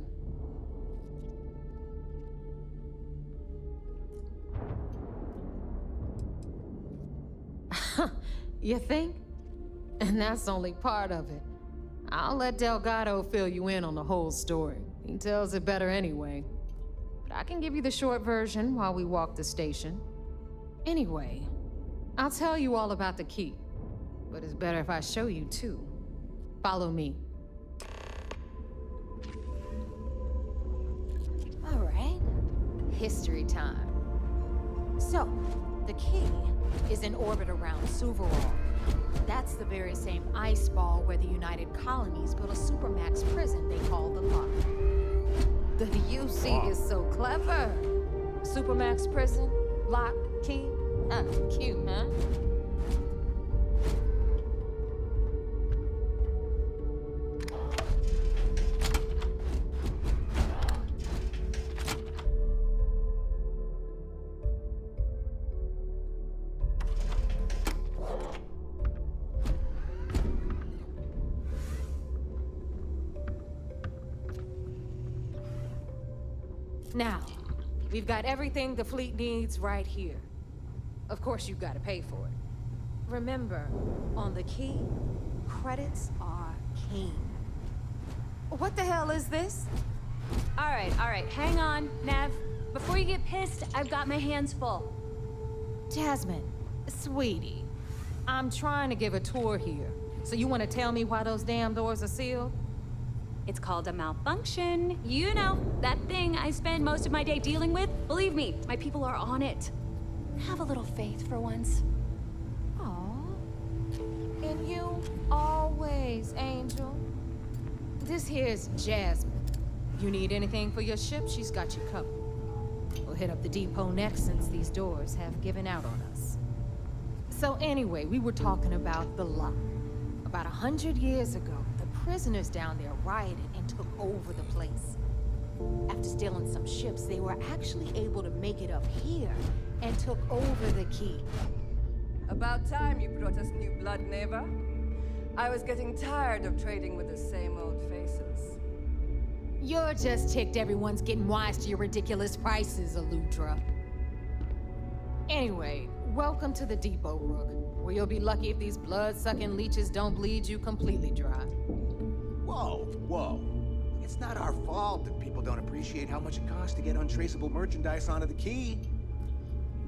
You think? And that's only part of it. I'll let Delgado fill you in on the whole story. He tells it better anyway. But I can give you the short version while we walk the station. Anyway, I'll tell you all about the key. But it's better if I show you too. Follow me. All right. History time. So, the key is in orbit around Suvorov. That's the very same ice ball where the United Colonies built a supermax prison they call the Lock. The UC is so clever. Supermax prison, lock, key. Cute, huh? Now, we've got everything the fleet needs right here. Of course, you've got to pay for it. Remember, on the key, credits are king. What the hell is this? All right, hang on, Nev. Before you get pissed, I've got my hands full. Jasmine, sweetie, I'm trying to give a tour here. So you want to tell me why those damn doors are sealed? It's called a malfunction. You know, that thing I spend most of my day dealing with. Believe me, my people are on it. Have a little faith for once. Aw. And you always, Angel. This here's Jasmine. You need anything for your ship, she's got you covered. We'll hit up the depot next since these doors have given out on us. So anyway, we were talking about the Lock. About 100 years ago, the prisoners down there rioted and took over the place. After stealing some ships, they were actually able to make it up here and took over the key. About time you brought us new blood, Neva. I was getting tired of trading with the same old faces. You're just ticked everyone's getting wise to your ridiculous prices, Aludra. Anyway, welcome to the depot, Rook, where you'll be lucky if these blood-sucking leeches don't bleed you completely dry. Whoa. It's not our fault that people don't appreciate how much it costs to get untraceable merchandise onto the key.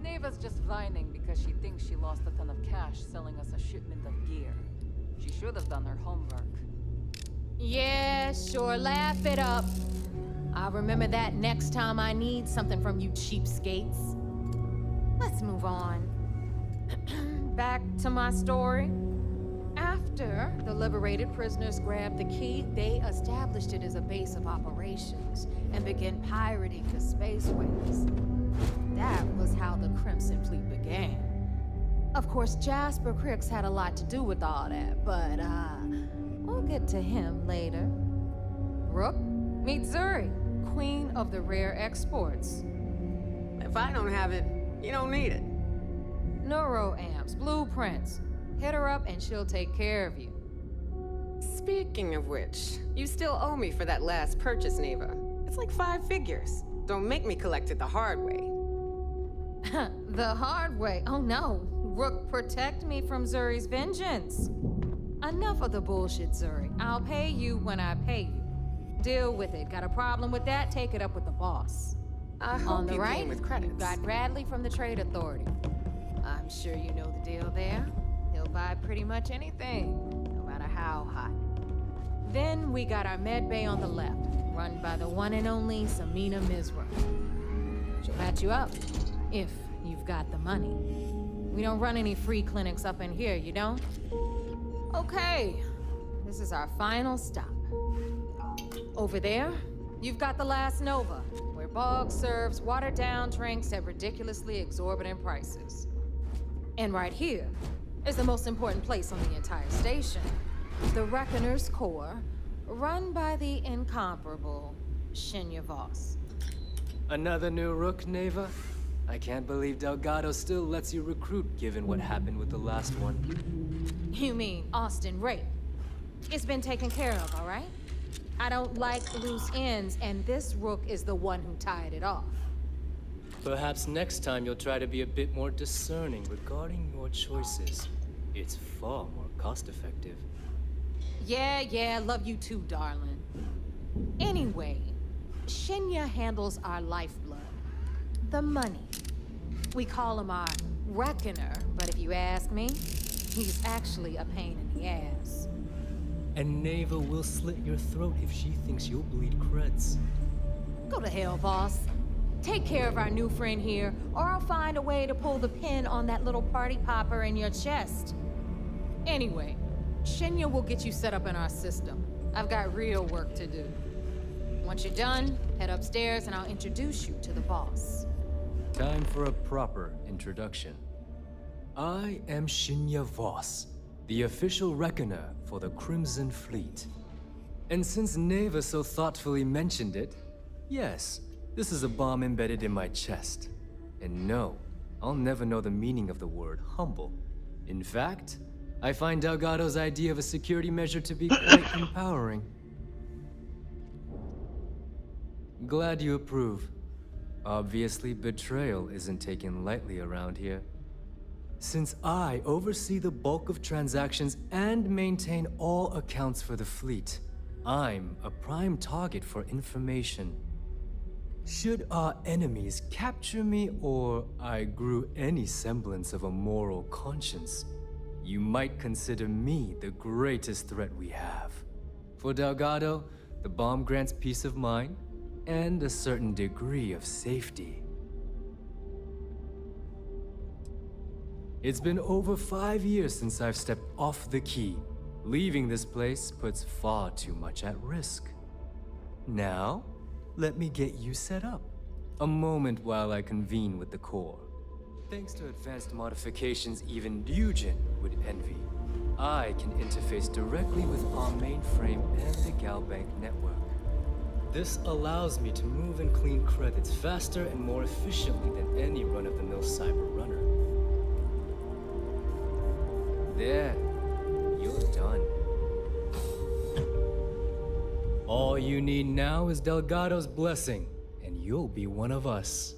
Neva's just whining because she thinks she lost a ton of cash selling us a shipment of gear. She should have done her homework. Yeah, sure, laugh it up. I'll remember that next time I need something from you cheapskates. Let's move on. Back to my story. After the liberated prisoners grabbed the key, they established it as a base of operations and began pirating the spaceways. That was how the Crimson Fleet began. Of course, Jasper Cricks had a lot to do with all that, but we'll get to him later. Rook, meet Zuri, queen of the rare exports. If I don't have it, you don't need it. Neuroamps, blueprints. Hit her up and she'll take care of you. Speaking of which, you still owe me for that last purchase, Neva. It's like 5 figures. Don't make me collect it the hard way. The hard way? Oh no. Rook, protect me from Zuri's vengeance. Enough of the bullshit, Zuri. I'll pay you when I pay you. Deal with it. Got a problem with that? Take it up with the boss. I hope On the you right, came with credits. you've got Bradley from the Trade Authority. I'm sure you know the deal there. He'll buy pretty much anything, no matter how hot. Then we got our med bay on the left, run by the one and only Samina Mizra. She'll patch you up, if you've got the money. We don't run any free clinics up in here, you don't? Okay, this is our final stop. Over there, you've got the Last Nova, where Bog serves watered-down drinks at ridiculously exorbitant prices. And right here is the most important place on the entire station, the Reckoner's Core, run by the incomparable Shinya Voss. Another new Rook, Neva? I can't believe Delgado still lets you recruit, given what happened with the last one. You mean Austin Rape? It's been taken care of, all right? I don't like loose ends, and this Rook is the one who tied it off. Perhaps next time you'll try to be a bit more discerning regarding your choices. It's far more cost-effective. Yeah, love you too, darling. Anyway, Shinya handles our lifeblood. The money. We call him our reckoner, but if you ask me, he's actually a pain in the ass. And Neva will slit your throat if she thinks you'll bleed creds. Go to hell, boss. Take care of our new friend here, or I'll find a way to pull the pin on that little party popper in your chest. Anyway, Shinya will get you set up in our system. I've got real work to do. Once you're done, head upstairs and I'll introduce you to the boss. Time for a proper introduction. I am Shinya Voss, the official reckoner for the Crimson Fleet. And since Neva so thoughtfully mentioned it, yes, this is a bomb embedded in my chest. And no, I'll never know the meaning of the word humble. In fact, I find Delgado's idea of a security measure to be quite empowering. Glad you approve. Obviously, betrayal isn't taken lightly around here. Since I oversee the bulk of transactions and maintain all accounts for the fleet, I'm a prime target for information. Should our enemies capture me or I grew any semblance of a moral conscience, you might consider me the greatest threat we have. For Delgado, the bomb grants peace of mind and a certain degree of safety. It's been over 5 years since I've stepped off the key. Leaving this place puts far too much at risk. Now, let me get you set up. A moment while I convene with the core. Thanks to advanced modifications even Ryujin would envy, I can interface directly with our mainframe and the Galbank network. This allows me to move and clean credits faster and more efficiently than any run-of-the-mill cyber runner. There, you're done. All you need now is Delgado's blessing, and you'll be one of us.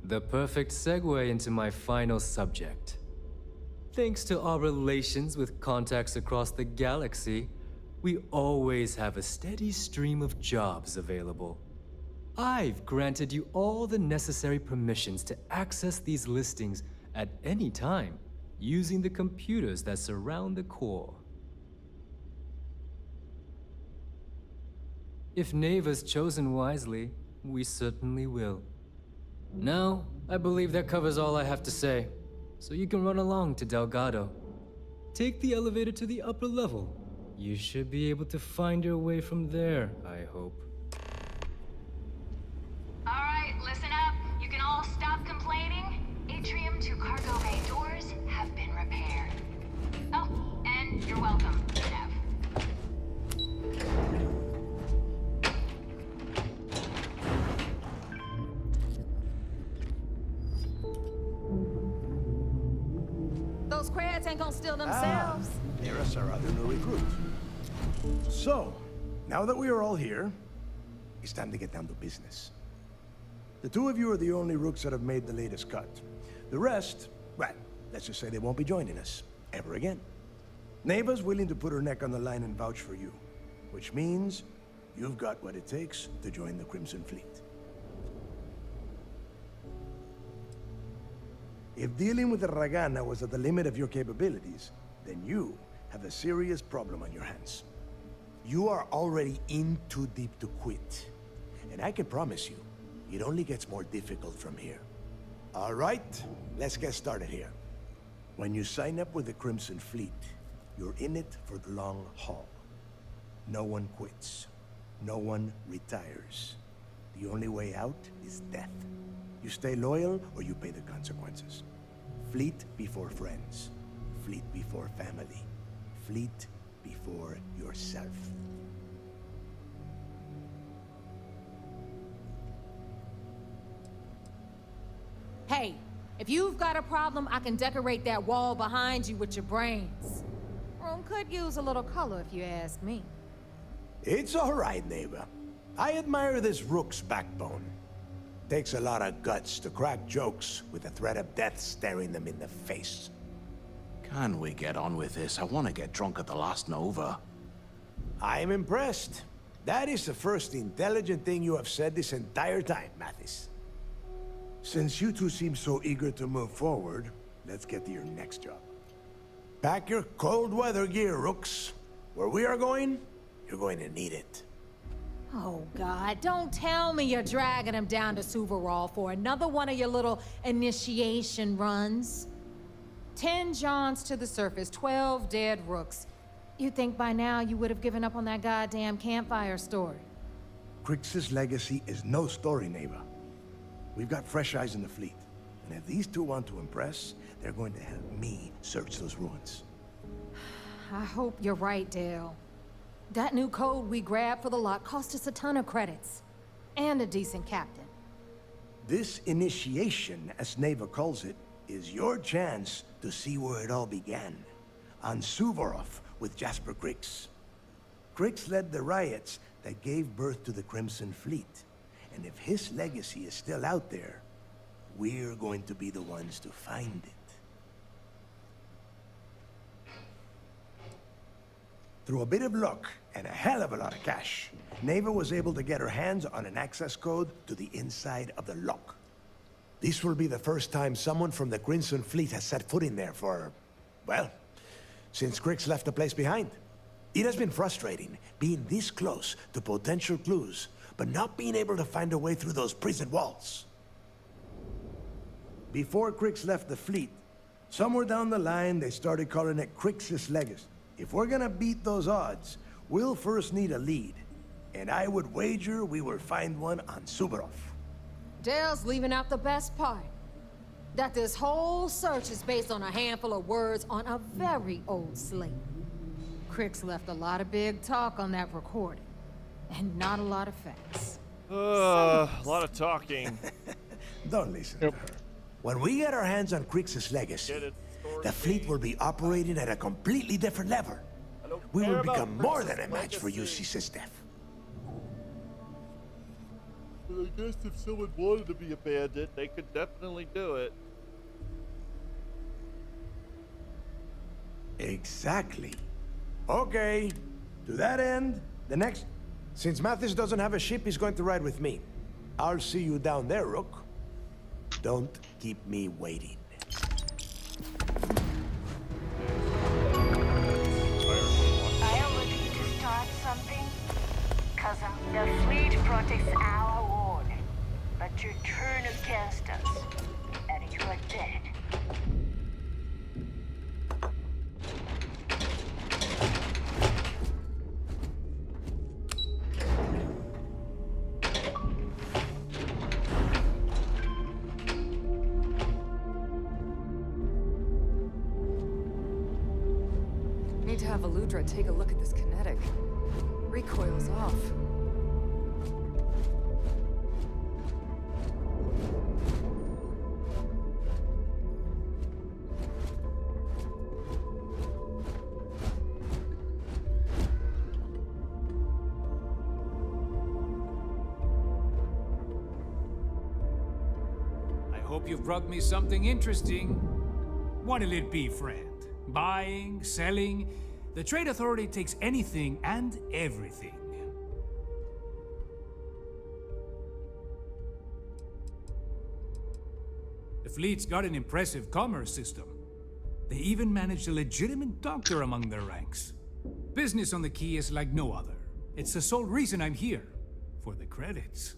The perfect segue into my final subject. Thanks to our relations with contacts across the galaxy, we always have a steady stream of jobs available. I've granted you all the necessary permissions to access these listings at any time, using the computers that surround the core. If Neva's chosen wisely, we certainly will. Now, I believe that covers all I have to say, so you can run along to Delgado. Take the elevator to the upper level. You should be able to find your way from there, I hope. Alright, listen up. You can all stop complaining. Atrium to cargo bay doors have been repaired. Oh, and you're welcome, Nev. Those crabs ain't gonna steal themselves. There's our other new recruit. So, now that we are all here, it's time to get down to business. The two of you are the only rooks that have made the latest cut. The rest, well, let's just say they won't be joining us ever again. Neva's willing to put her neck on the line and vouch for you, which means you've got what it takes to join the Crimson Fleet. If dealing with the Ragana was at the limit of your capabilities, then you have a serious problem on your hands. You are already in too deep to quit. And I can promise you, it only gets more difficult from here. All right, let's get started here. When you sign up with the Crimson Fleet, you're in it for the long haul. No one quits. No one retires. The only way out is death. You stay loyal or you pay the consequences. Fleet before friends. Fleet before family. Fleet before yourself. Hey, if you've got a problem, I can decorate that wall behind you with your brains. Room could use a little color if you ask me. It's all right, neighbor. I admire this rook's backbone. Takes a lot of guts to crack jokes with the threat of death staring them in the face. Can we get on with this? I want to get drunk at the last Nova. I'm impressed. That is the first intelligent thing you have said this entire time, Mathis. Since you two seem so eager to move forward, let's get to your next job. Pack your cold weather gear, Rooks. Where we are going, you're going to need it. Oh, God, don't tell me you're dragging him down to Suvarol for another one of your little initiation runs. 10 Johns to the surface, 12 dead Rooks. You'd think by now you would have given up on that goddamn campfire story. Crix's legacy is no story, Neva. We've got fresh eyes in the fleet. And if these two want to impress, they're going to help me search those ruins. I hope you're right, Dale. That new code we grabbed for the lot cost us a ton of credits. And a decent captain. This initiation, as Neva calls it, is your chance to see where it all began. On Suvorov with Jasper Crix. Crix led the riots that gave birth to the Crimson Fleet. And if his legacy is still out there, we're going to be the ones to find it. Through a bit of luck and a hell of a lot of cash, Neva was able to get her hands on an access code to the inside of the lock. This will be the first time someone from the Crimson Fleet has set foot in there for, well, since Crix left the place behind. It has been frustrating being this close to potential clues, but not being able to find a way through those prison walls. Before Crix left the fleet, somewhere down the line they started calling it Crix's Legacy. If we're gonna beat those odds, we'll first need a lead. And I would wager we will find one on Suvorov. Dale's leaving out the best part. That this whole search is based on a handful of words on a very old slate. Crix left a lot of big talk on that recording. And not a lot of facts. A lot of talking. Don't listen to her. When we get our hands on Crix's legacy, the fleet will be operating at a completely different level. We will become more than a match for UC Steph. Well, I guess if someone wanted to be a bandit, they could definitely do it. Exactly. Okay. To that end, the next... Since Mathis doesn't have a ship, he's going to ride with me. I'll see you down there, Rook. Don't keep me waiting. Are you looking to start something? Cousin, the fleet protects our ward, but you turn against us, and you are dead. Need to have Aludra take a look at this kinetic. Recoil's off. I hope you've brought me something interesting. What'll it be, friend? Buying, selling? The Trade Authority takes anything and everything. The fleet's got an impressive commerce system. They even managed a legitimate doctor among their ranks. Business on the Key is like no other. It's the sole reason I'm here, for the credits.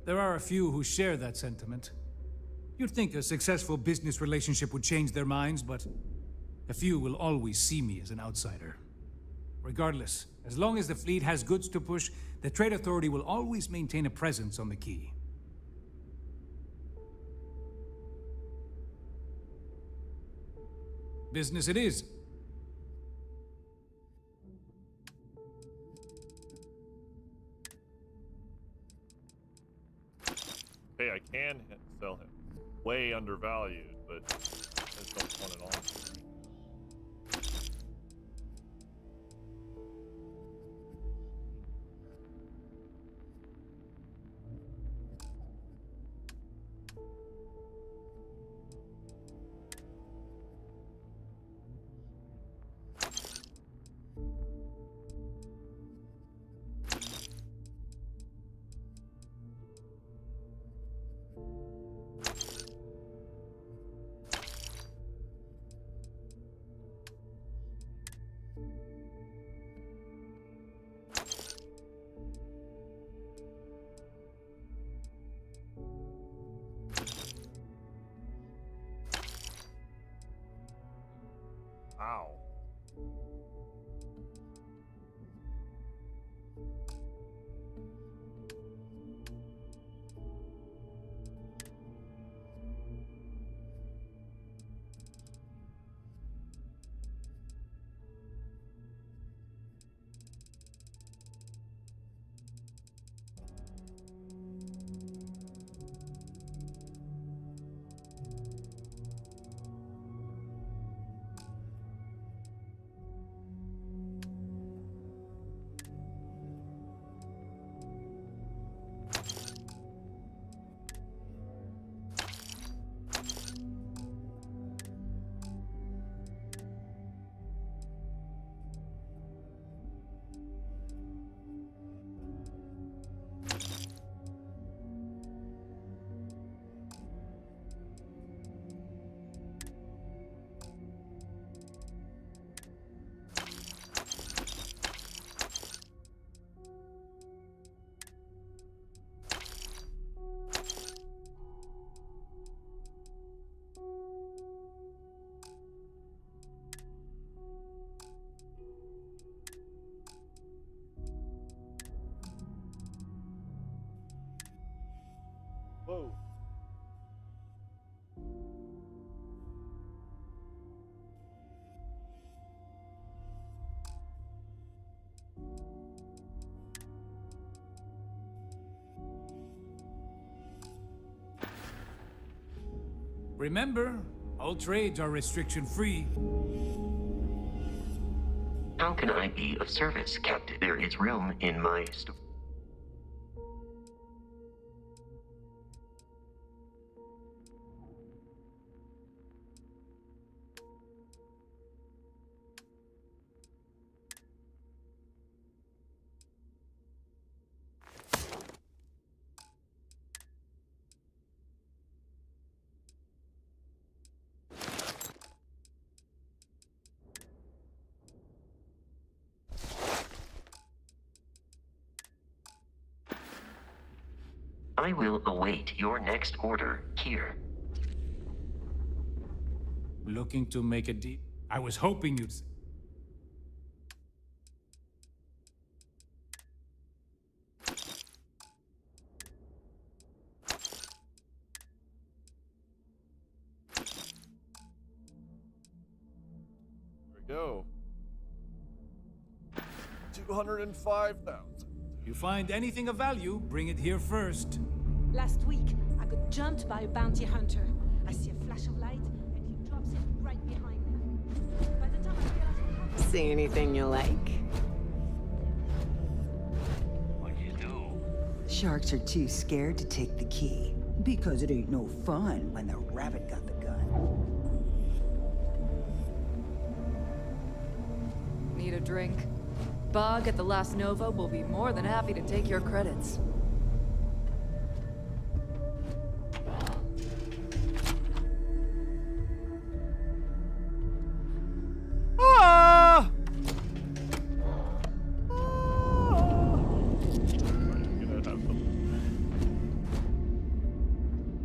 There are a few who share that sentiment. You'd think a successful business relationship would change their minds, but a few will always see me as an outsider. Regardless, as long as the fleet has goods to push, the Trade Authority will always maintain a presence on the Key. Business it is. Hey, I can sell him. Way undervalued, but I just don't want it on. How? Whoa. Remember, all trades are restriction-free. How can I be of service, Captain? There is room in my store. I will await your next order here. Looking to make a deal? I was hoping you'd... There we go. 205,000. You find anything of value, bring it here first. Last week, I got jumped by a bounty hunter. I see a flash of light, and he drops it right behind me. By the time I realize... See anything you like? What'd you do? Sharks are too scared to take the key. Because it ain't no fun when the rabbit got the gun. Need a drink? Bog at the Last Nova will be more than happy to take your credits. Ah!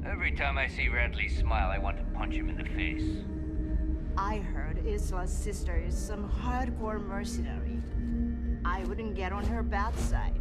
Every time I see Radley smile, I want to punch him in the face. I heard Isla's sister is some hardcore mercenary. I wouldn't get on her bad side.